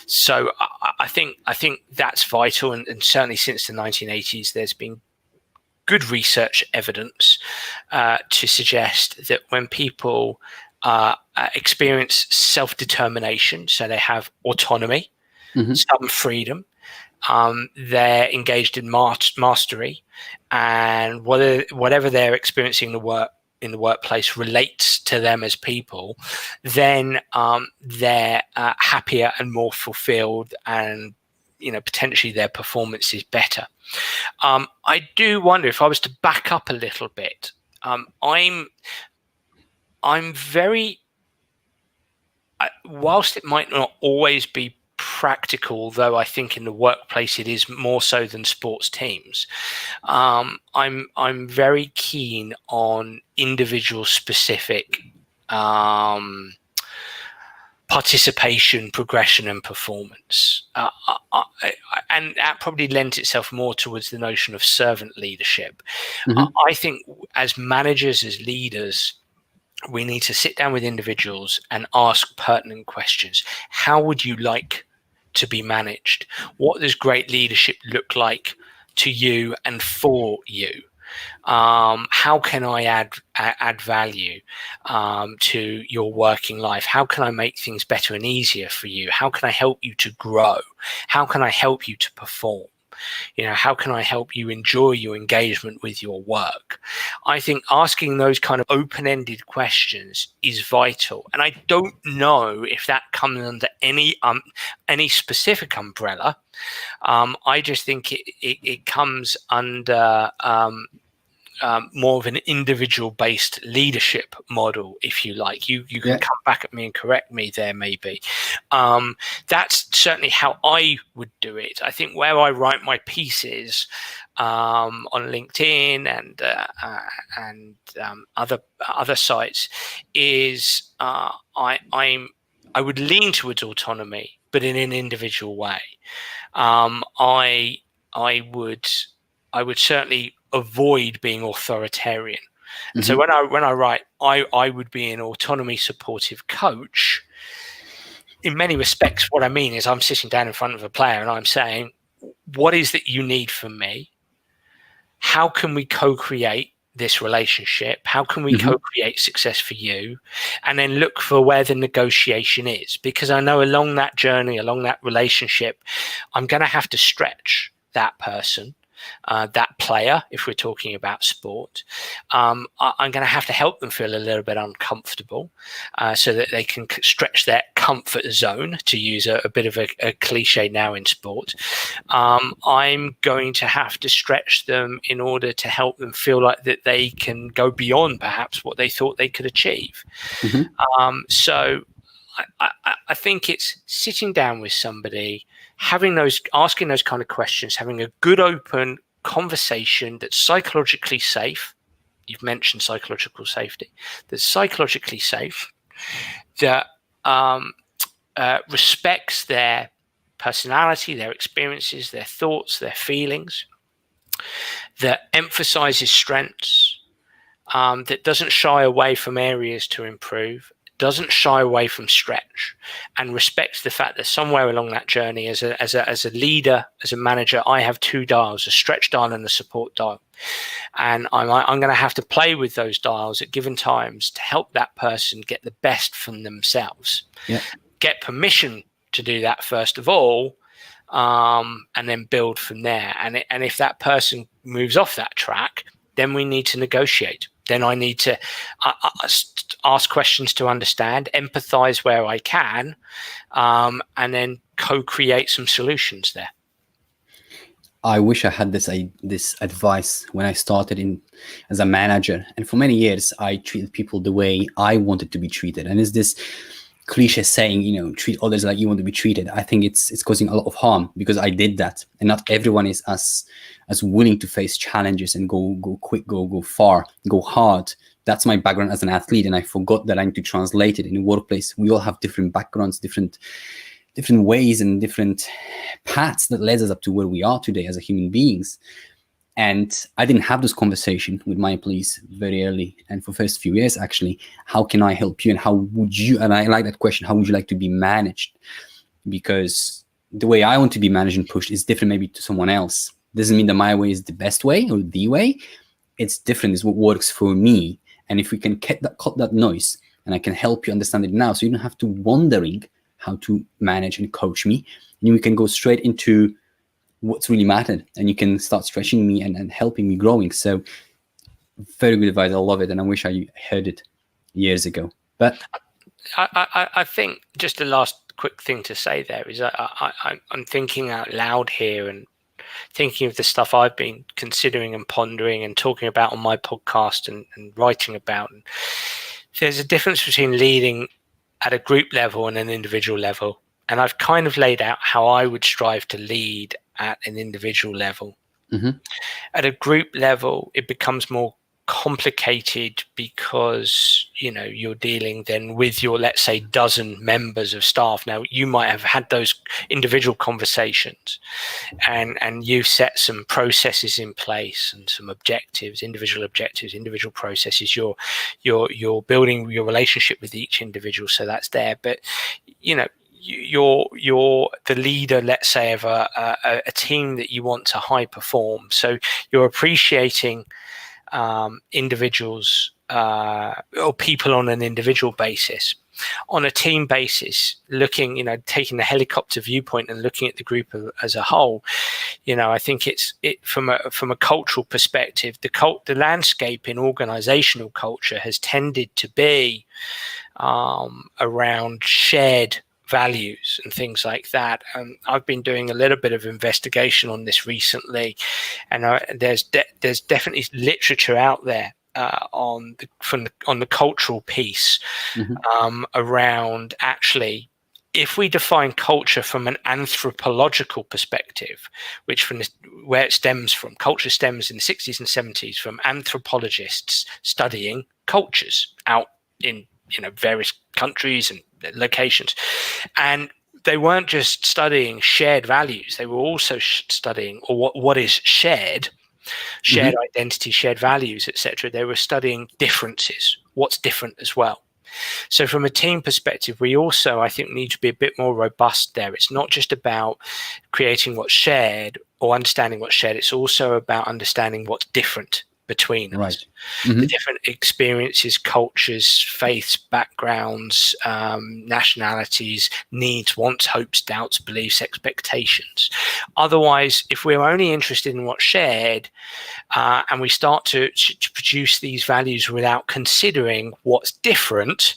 So I think that's vital, and certainly since the 1980s, there's been good research evidence to suggest that when people experience self-determination, so they have autonomy, some freedom, they're engaged in mastery, and whatever they're experiencing in the workplace relates to them as people, then they're happier and more fulfilled, and potentially their performance is better. I do wonder, if I was to back up a little bit, I'm very, whilst it might not always be practical, though I think in the workplace it is more so than sports teams, I'm very keen on individual specific participation, progression, and performance. And that probably lends itself more towards the notion of servant leadership. I think as managers, as leaders, we need to sit down with individuals and ask pertinent questions. How would you like to be managed? What does great leadership look like to you and for you? How can I add value to your working life? How can I make things better and easier for you? How can I help you to grow? How can I help you to perform? How can I help you enjoy your engagement with your work? I think asking those kind of open-ended questions is vital. And I don't know if that comes under any specific umbrella. I just think it comes under more of an individual-based leadership model, if you like. You can come back at me and correct me there, maybe. That's certainly how I would do it. I think where I write my pieces on LinkedIn and other sites is I would lean towards autonomy, but in an individual way. I would certainly avoid being authoritarian. And so when I write, I would be an autonomy supportive coach. In many respects, what I mean is I'm sitting down in front of a player and I'm saying, what is that you need from me? How can we co-create this relationship? How can we co-create success for you? And then look for where the negotiation is, because I know along that journey, along that relationship, I'm going to have to stretch that person, that player, if we're talking about sport. I'm going to have to help them feel a little bit uncomfortable so that they can stretch their comfort zone, to use a bit of a cliche now in sport. I'm going to have to stretch them in order to help them feel like that they can go beyond perhaps what they thought they could achieve. So I think it's sitting down with somebody, asking those kind of questions, having a good open conversation that's psychologically safe. You've mentioned psychological safety. That's psychologically safe, that respects their personality, their experiences, their thoughts, their feelings, that emphasizes strengths, that doesn't shy away from areas to improve, doesn't shy away from stretch, and respects the fact that somewhere along that journey, as a leader, as a manager, I have two dials, a stretch dial and a support dial. And I'm going to have to play with those dials at given times to help that person get the best from themselves. Get permission to do that first of all, and then build from there. And if that person moves off that track, then we need to negotiate. Then I need to ask questions to understand, empathize where I can, and then co-create some solutions there. I wish I had this advice when I started as a manager. And for many years, I treated people the way I wanted to be treated. And it's this cliche saying, treat others like you want to be treated. I think it's causing a lot of harm because I did that. And not everyone is as willing to face challenges and go quick, go far, go hard. That's my background as an athlete. And I forgot that I need to translate it in the workplace. We all have different backgrounds, different ways and different paths that led us up to where we are today as a human beings. And I didn't have this conversation with my employees very early. And for the first few years, actually, how can I help you? And how would you, and I like that question, how would you like to be managed? Because the way I want to be managed and pushed is different maybe to someone else. Doesn't mean that my way is the best way or the way. It's different. It's what works for me. And if we can cut that noise, and I can help you understand it now, so you don't have to wondering how to manage and coach me, and we can go straight into what's really mattered, and you can start stretching me and helping me growing. So very good advice. I love it. And I wish I heard it years ago. But I think just the last quick thing to say there is I'm thinking out loud here and thinking of the stuff I've been considering and pondering and talking about on my podcast and writing about. And there's a difference between leading at a group level and an individual level. And I've kind of laid out how I would strive to lead at an individual level. At a group level, it becomes more complicated because you're dealing then with your, let's say, dozen members of staff. Now you might have had those individual conversations and you've set some processes in place and some objectives, individual processes. You're building your relationship with each individual, so that's there. But you're the leader, let's say, of a team that you want to high perform, so you're appreciating individuals or people on an individual basis. On a team basis, looking, taking the helicopter viewpoint and looking at the group as a whole, I think it from a cultural perspective, the landscape in organizational culture has tended to be around shared values and things like that. And I've been doing a little bit of investigation on this recently, and there's definitely literature out there on the cultural piece around, actually, if we define culture from an anthropological perspective, which where it stems from, culture stems in the 60s and 70s from anthropologists studying cultures out in various countries and locations, and they weren't just studying shared values, they were also studying what is shared identity, shared values, etc. They were studying differences, what's different as well. So from a team perspective, we also, I think, need to be a bit more robust there. It's not just about creating what's shared or understanding what's shared, it's also about understanding what's different between us. The different experiences, cultures, faiths, backgrounds, nationalities, needs, wants, hopes, doubts, beliefs, expectations. Otherwise, if we're only interested in what's shared and we start to produce these values without considering what's different,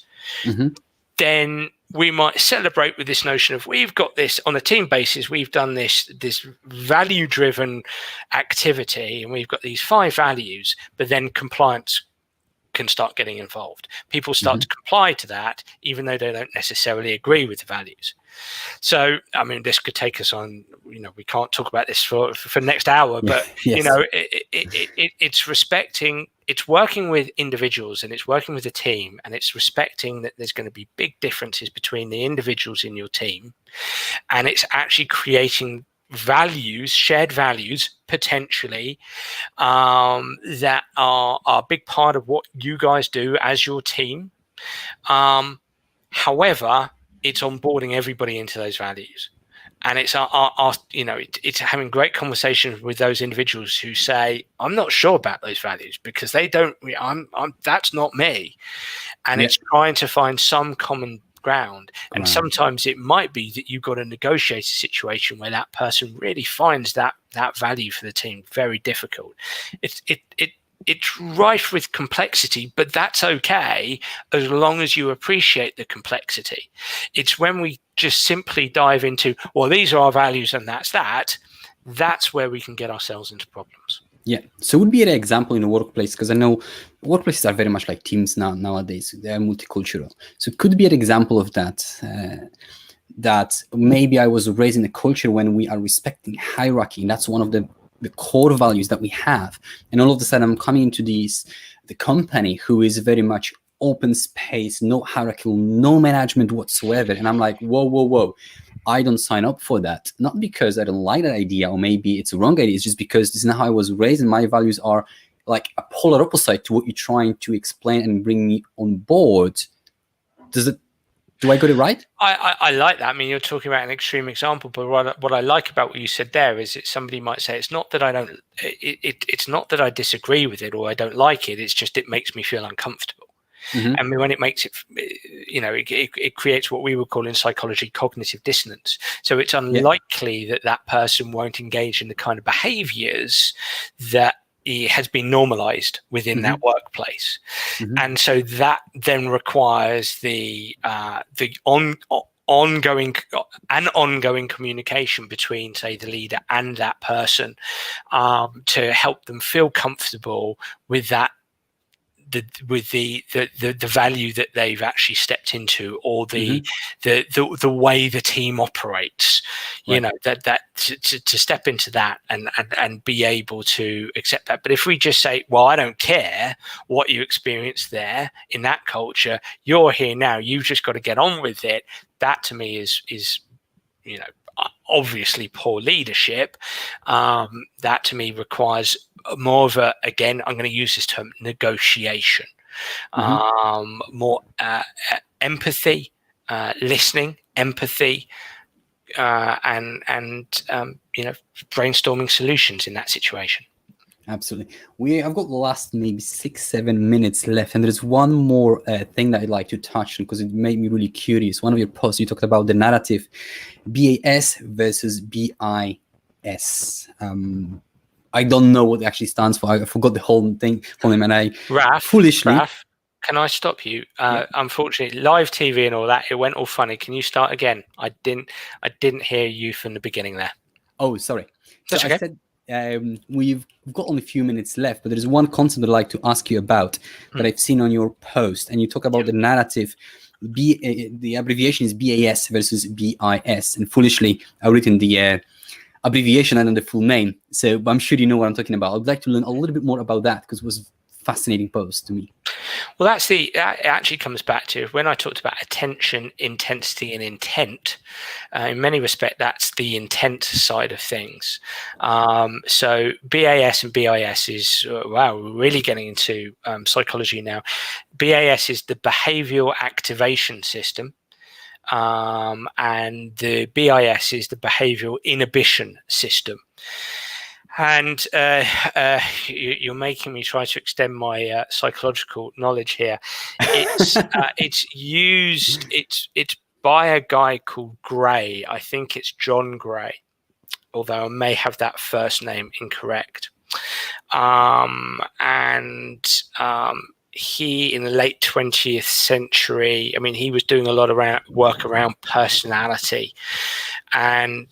then we might celebrate with this notion of, we've got this on a team basis, we've done this value driven activity and we've got these 5 values, but then compliance can start getting involved. People start to comply to that even though they don't necessarily agree with the values. So I mean, this could take us on, we can't talk about this for next hour, but yes. It's respecting, it's working with individuals and it's working with a team, and it's respecting that there's going to be big differences between the individuals in your team, and it's actually creating values, shared values, potentially, that are a big part of what you guys do as your team. However, it's onboarding everybody into those values, and it's it's having great conversations with those individuals who say, I'm not sure about those values because they don't, that's not me, and it's trying to find some common ground. And sometimes it might be that you've got to negotiate a situation where that person really finds that value for the team very difficult. It's rife with complexity, but that's okay as long as you appreciate the complexity. It's when we just simply dive into, well, these are our values and that's where we can get ourselves into problems. Yeah. So would be an example in a workplace, because I know workplaces are very much like teams nowadays. They are multicultural. So it could be an example of that. That maybe I was raised in a culture when we are respecting hierarchy. And that's one of the core values that we have. And all of a sudden I'm coming into the company who is very much open space, no hierarchy, no management whatsoever. And I'm like, whoa. I don't sign up for that. Not because I don't like that idea, or maybe it's a wrong idea. It's just because this is not how I was raised, and my values are like a polar opposite to what you're trying to explain and bring me on board. Do I got it right? I like that. I mean, you're talking about an extreme example, but what I like about what you said there is that somebody might say, it's not that I don't, it's not that I disagree with it or I don't like it. It's just, it makes me feel uncomfortable. And when it makes it, it creates what we would call in psychology cognitive dissonance. So it's unlikely that person won't engage in the kind of behaviors that has been normalized within that workplace. And so that then requires the ongoing communication between, say, the leader and that person, to help them feel comfortable with the value that they've actually stepped into, or the Mm-hmm. the way the team operates. You Right. know, that to step into that and be able to accept that. But if we just say, well, I don't care what you experienced there in that culture, you're here now, you've just got to get on with it. That to me is you know, obviously poor leadership. That to me requires more of a, again, I'm going to use this term, negotiation, Mm-hmm. more empathy, listening, empathy, and you know, brainstorming solutions in that situation. Absolutely. I've got the last maybe 6-7 minutes left, and there's one more thing that I'd like to touch on because it made me really curious. One of your posts, you talked about the narrative BAS versus BIS. I don't know what it actually stands for. I forgot the whole thing for him, and I foolishly. Raf, can I stop you? Yeah. Unfortunately, live TV and all that, it went all funny. Can you start again? I didn't hear you from the beginning there. Oh, sorry. That's okay. I said we've got only a few minutes left, but there's one concept I'd like to ask you about that I've seen on your post, and you talk about the narrative. The abbreviation is BAS versus BIS, and foolishly I've written the abbreviation and then the full name. So I'm sure you know what I'm talking about. I'd like to learn a little bit more about that because it was a fascinating post to me. Well, that actually comes back to when I talked about attention, intensity, and intent. In many respects, that's the intent side of things. So BAS and BIS is, wow, we're really getting into psychology now. BAS is the behavioral activation system. And the BIS is the behavioral inhibition system. And you're making me try to extend my psychological knowledge here. It's by a guy called Gray. I think it's John Gray, although I may have that first name incorrect. He, in the late 20th century, I mean, he was doing a lot of work around personality. And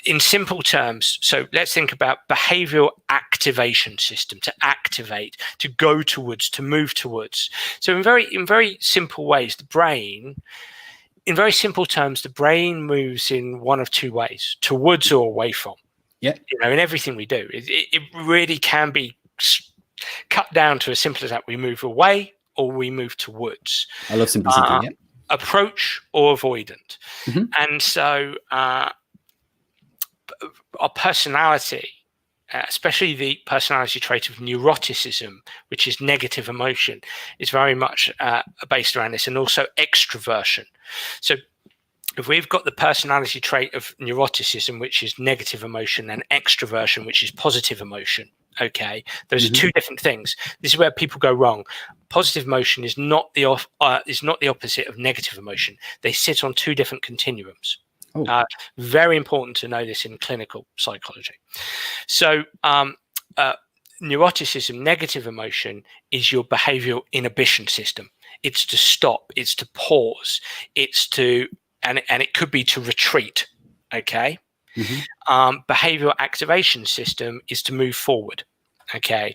in simple terms, so let's think about behavioral activation system, to activate, to go towards, to move towards. So in very simple ways, the brain, in very simple terms, the brain moves in one of two ways, towards or away from. Yeah. You know, in everything we do, it really can be cut down to as simple as that. We move away or we move towards. I love simplicity. Yeah. Approach or avoidant. Mm-hmm. And so our personality, especially the personality trait of neuroticism, which is negative emotion, is very much based around this, and also extroversion. So if we've got the personality trait of neuroticism, which is negative emotion, and extroversion, which is positive emotion, okay, those are two different things. This is where people go wrong. Positive emotion is not the opposite of negative emotion. They sit on two different continuums. Oh. Very important to know this in clinical psychology. So neuroticism, negative emotion, is your behavioral inhibition system. It's to stop, it's to pause, it's to, and it could be to retreat, okay? Behavioral activation system is to move forward, okay?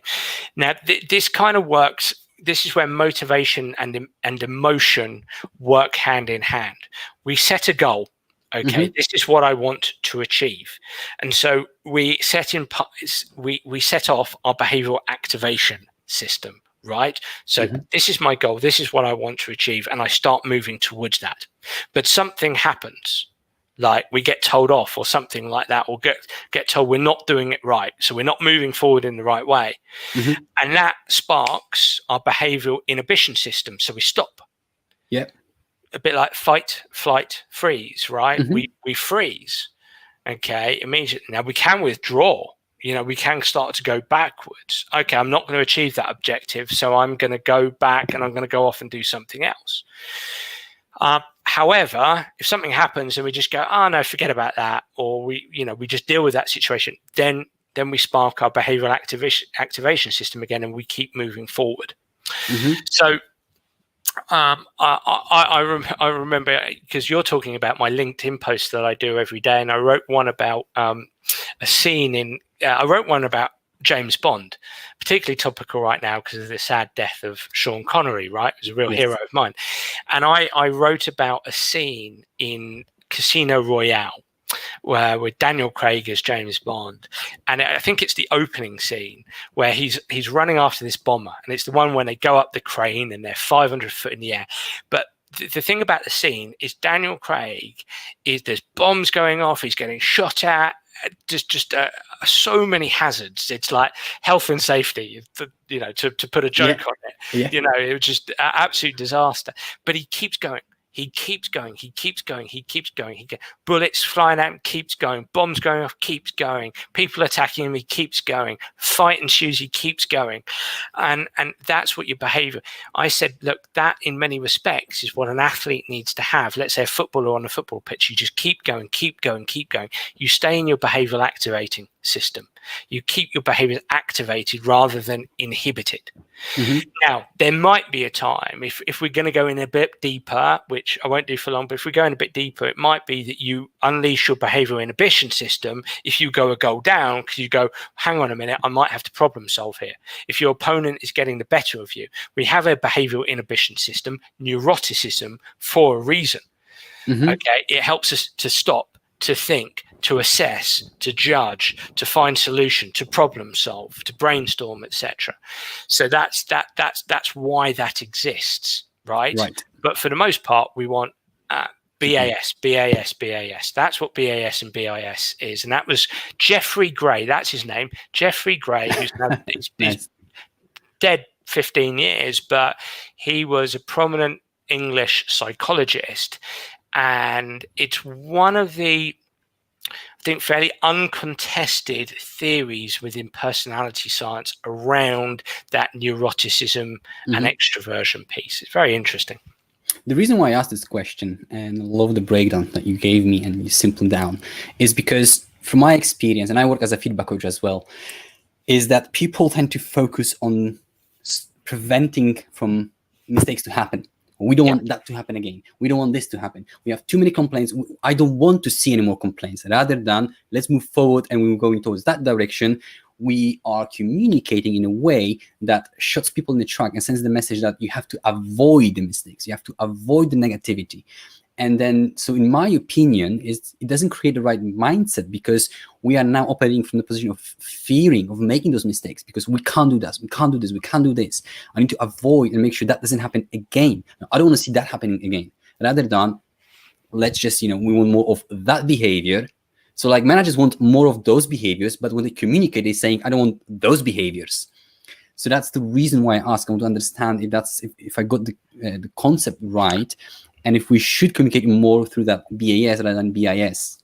Now, this kind of works. This is where motivation and emotion work hand in hand. We set a goal. Okay, this is what I want to achieve, and so we set off our behavioral activation system, right? So this is my goal. This is what I want to achieve, and I start moving towards that. But something happens, like we get told off or something like that, or get told we're not doing it right, so we're not moving forward in the right way, and that sparks our behavioral inhibition system. So we stop. Yep. A bit like fight, flight, freeze, right? We freeze, okay? Immediately. Now we can withdraw. You know, we can start to go backwards. Okay, I'm not going to achieve that objective, so I'm going to go back and I'm going to go off and do something else. However, if something happens and we just go, oh no, forget about that, or we just deal with that situation, then we spark our behavioral activation system again, and we keep moving forward. So I remember, because you're talking about my LinkedIn post that I do every day, and I wrote one about a scene in. I wrote one about James Bond, particularly topical right now because of the sad death of Sean Connery, right? He was a real hero of mine. And I wrote about a scene in Casino Royale where with Daniel Craig as James Bond, and I think it's the opening scene where he's running after this bomber, and it's the one when they go up the crane and they're 500 foot in the air. But the thing about the scene is Daniel Craig there's bombs going off, he's getting shot at, just so many hazards. It's like health and safety, to put a joke on it. It was just an absolute disaster. But he keeps going. He keeps going. He keeps going. He keeps going. Bullets flying at him, keeps going. Bombs going off, keeps going. People attacking him, he keeps going. Fight ensues, he keeps going. And that's what your behavior. I said, look, that in many respects is what an athlete needs to have. Let's say a footballer on a football pitch. You just keep going, keep going, keep going. You stay in your behavioral activating system. You keep your behaviors activated rather than inhibited. Mm-hmm. Now, there might be a time, if we're going to go in a bit deeper, which I won't do for long, but if we go in a bit deeper, it might be that you unleash your behavioral inhibition system if you go a goal down, because you go, hang on a minute, I might have to problem solve here. If your opponent is getting the better of you, we have a behavioral inhibition system, neuroticism, for a reason. Mm-hmm. Okay, it helps us to stop, to think, to assess, to judge, to find solution, to problem solve, to brainstorm, etc. So that's why that exists, right? But for the most part, we want BAS. That's what BAS and BIS is, and that was Geoffrey Gray. That's his name, Geoffrey Gray, who's now he's dead 15 years, but he was a prominent English psychologist, and it's one of the, I think, fairly uncontested theories within personality science around that neuroticism and extroversion piece. It's very interesting. The reason why I asked this question, and I love the breakdown that you gave me and you simpled down, is because from my experience, and I work as a feedback coach as well, is that people tend to focus on preventing from mistakes to happen. We don't want that to happen again. We don't want this to happen. We have too many complaints. I don't want to see any more complaints. Rather than let's move forward and we're going towards that direction, we are communicating in a way that shuts people in the track and sends the message that you have to avoid the mistakes. You have to avoid the negativity. And then, so in my opinion, it doesn't create the right mindset, because we are now operating from the position of fearing of making those mistakes, because we can't do that, we can't do this, we can't do this. I need to avoid and make sure that doesn't happen again. Now, I don't want to see that happening again. Rather than, let's just, we want more of that behavior. So like managers want more of those behaviors, but when they communicate, they're saying, I don't want those behaviors. So that's the reason why I ask. I want to understand if I got the concept right, and if we should communicate more through that BAS rather than BIS.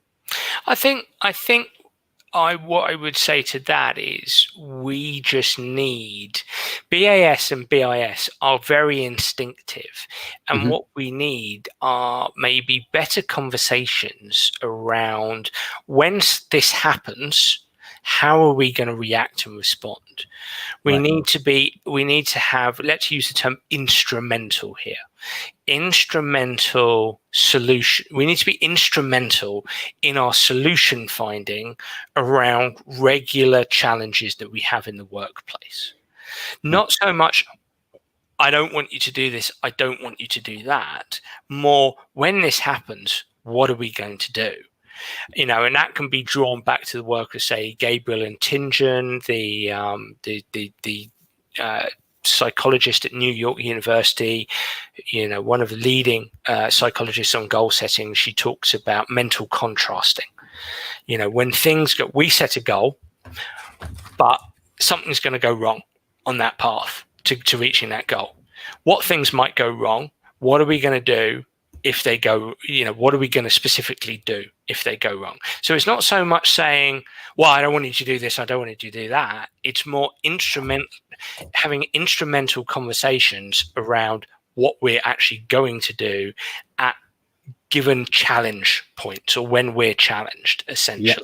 I think what I would say to that is we just need, BAS and BIS are very instinctive, and what we need are maybe better conversations around when this happens, how are we going to react and respond? We need to have, let's use the term instrumental here. Instrumental solution. We need to be instrumental in our solution finding around regular challenges that we have in the workplace. Not so much, I don't want you to do this, I don't want you to do that. More, when this happens, what are we going to do? And that can be drawn back to the work of, say, Gabriel and Tingen, the psychologist at New York University, one of the leading psychologists on goal setting. She talks about mental contrasting. When things go, we set a goal, but something's going to go wrong on that path to reaching that goal. What things might go wrong? What are we going to do if they go, what are we going to specifically do if they go wrong? So it's not so much saying, well, I don't want you to do this, I don't want you to do that. It's more having instrumental conversations around what we're actually going to do at given challenge points, or when we're challenged, essentially. Yeah.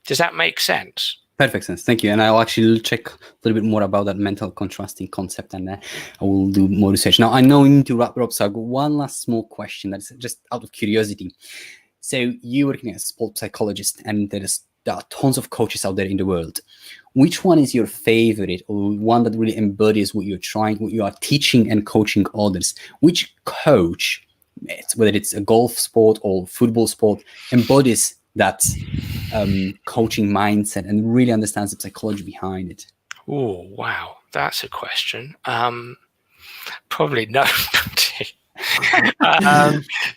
Does that make sense? Perfect sense. Thank you. And I'll actually check a little bit more about that mental contrasting concept, and I will do more research. Now, I know we need to wrap it up, so I've got one last small question that's just out of curiosity. So you're working as a sports psychologist, and there's there are tons of coaches out there in the world. Which one is your favorite, or one that really embodies what you are teaching and coaching others? Which coach, whether it's a golf sport or football sport, embodies that coaching mindset and really understands the psychology behind it? Oh, wow. That's a question. Probably nobody.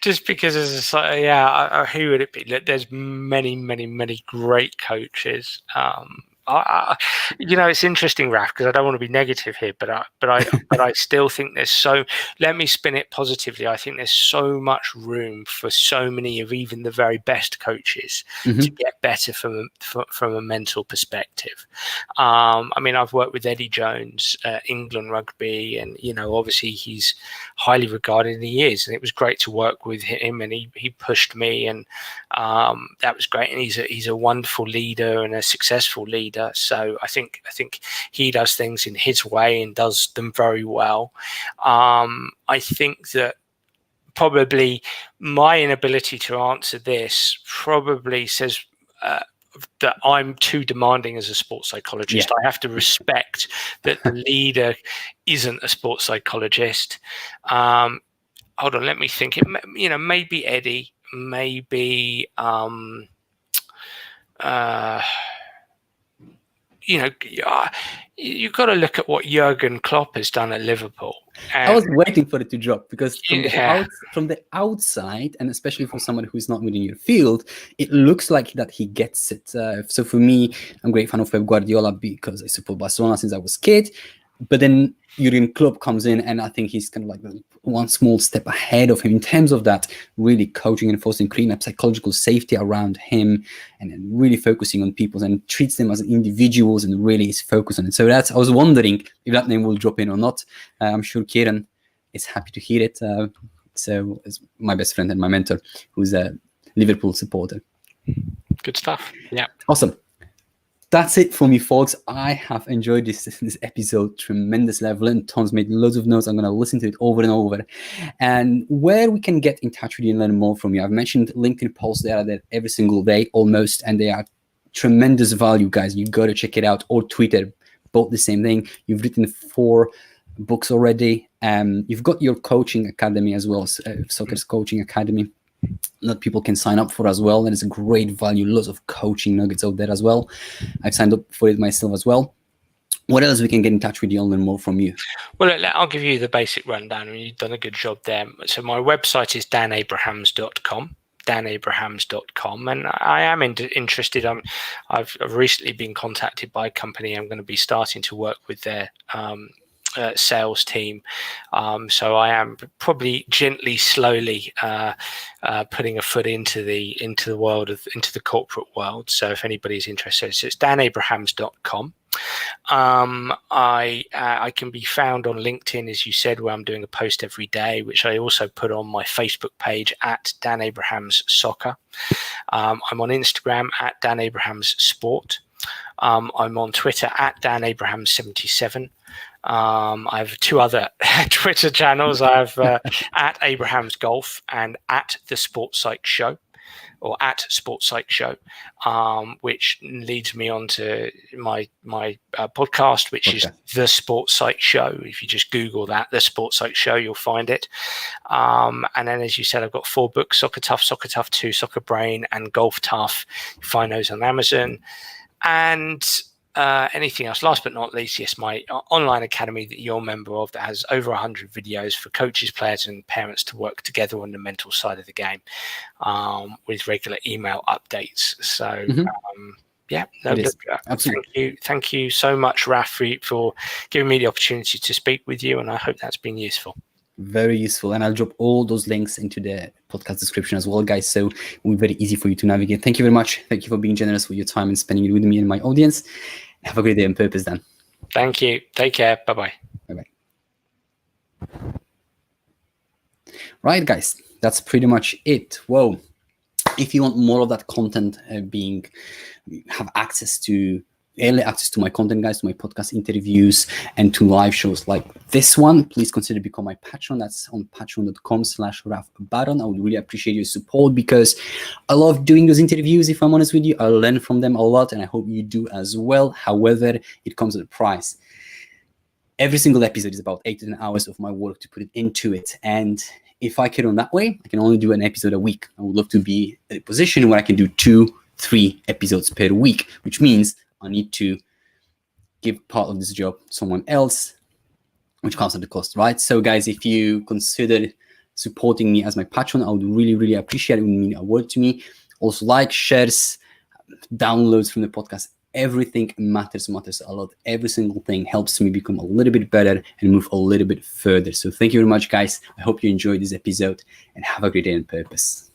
Just because who would it be? There's many great coaches. It's interesting, Raf, because I don't want to be negative here, but I still think there's so. Let me spin it positively. I think there's so much room for so many of even the very best coaches to get better from a mental perspective. I've worked with Eddie Jones, England Rugby, and obviously he's highly regarded, and he is, and it was great to work with him, and he pushed me, and that was great. And he's a wonderful leader and a successful leader. So I think he does things in his way and does them very well. I think that probably my inability to answer this probably says that I'm too demanding as a sports psychologist. I have to respect that the leader isn't a sports psychologist. Hold on, let me think. Maybe Eddie, maybe you've got to look at what Jurgen Klopp has done at Liverpool. I was waiting for it to drop, because from the outside, and especially for someone who's not within your field, it looks like that he gets it. So for me, I'm a great fan of Pep Guardiola because I support Barcelona since I was a kid. But then Jurgen Klopp comes in, and I think he's kind of like one small step ahead of him in terms of that, really coaching and fostering, creating a psychological safety around him, and then really focusing on people and treats them as individuals and really is focused on it. So I was wondering if that name will drop in or not. I'm sure Kieran is happy to hear it. So it's my best friend and my mentor, who's a Liverpool supporter. Good stuff. Yeah. Awesome. That's it for me, folks. I have enjoyed this episode, tremendous level, and Tom's made loads of notes. I'm going to listen to it over and over. And where we can get in touch with you and learn more from you, I've mentioned LinkedIn posts. They are there every single day, almost, and they are tremendous value, guys. You got to check it out. Or Twitter, both the same thing. You've written 4 books already. You've got your coaching academy as well, Soccer's Coaching Academy, that people can sign up for as well. And it's a great value, lots of coaching nuggets out there as well. I've signed up for it myself as well. What else we can get in touch with you and learn more from you? Well, I'll give you the basic rundown. You've done a good job there. So my website is danabrahams.com. danabrahams.com, and I am interested. I've recently been contacted by a company. I'm going to be starting to work with their sales team, so I am probably gently, slowly putting a foot into the world into the corporate world. So if anybody's interested, so it's danabrahams.com. I can be found on LinkedIn, as you said, where I'm doing a post every day, which I also put on my Facebook page at Dan Abrahams Soccer. I'm on Instagram at Dan Abrahams Sport. I'm on Twitter at Dan Abrahams 77. I have 2 other Twitter channels. I have at Abrahams Golf and at the Sports Psych Show, or at Sports Psych Show, which leads me on to my podcast, which is the Sports Psych Show. If you just Google that, the Sports Psych Show, you'll find it. And then, as you said, I've got 4 books: Soccer Tough 2, Soccer Brain, and Golf Tough. You find those on Amazon. And anything else, last but not least, yes, my online academy that you're a member of, that has over 100 videos for coaches, players, and parents to work together on the mental side of the game, with regular email updates. So absolutely. Thank you so much, Raf, for giving me the opportunity to speak with you, and I hope that's been useful. Very useful, and I'll drop all those links into the podcast description as well, guys, so it will be very easy for you to navigate. Thank you very much. Thank you for being generous with your time and spending it with me and my audience. Have a great day on purpose, Dan. Thank you. Take care. Bye-bye. Bye-bye. Right, guys, that's pretty much it. Whoa. If you want more of that content have access to early access to my content, guys, to my podcast interviews, and to live shows like this one, please consider become my patron. That's on patreon.com/RafBaron. I would really appreciate your support because I love doing those interviews. If I'm honest with you, I learn from them a lot, and I hope you do as well. However, it comes at a price. Every single episode is about 8 to 10 hours of my work to put it into it. And if I carry on that way, I can only do an episode a week. I would love to be in a position where I can do 2-3 episodes per week, which means I need to give part of this job to someone else, which comes at the cost, right? So guys, if you consider supporting me as my patron, I would really, really appreciate it. It would mean a word to me. Also, like, shares, downloads from the podcast. Everything matters a lot. Every single thing helps me become a little bit better and move a little bit further. So thank you very much, guys. I hope you enjoyed this episode and have a great day on purpose.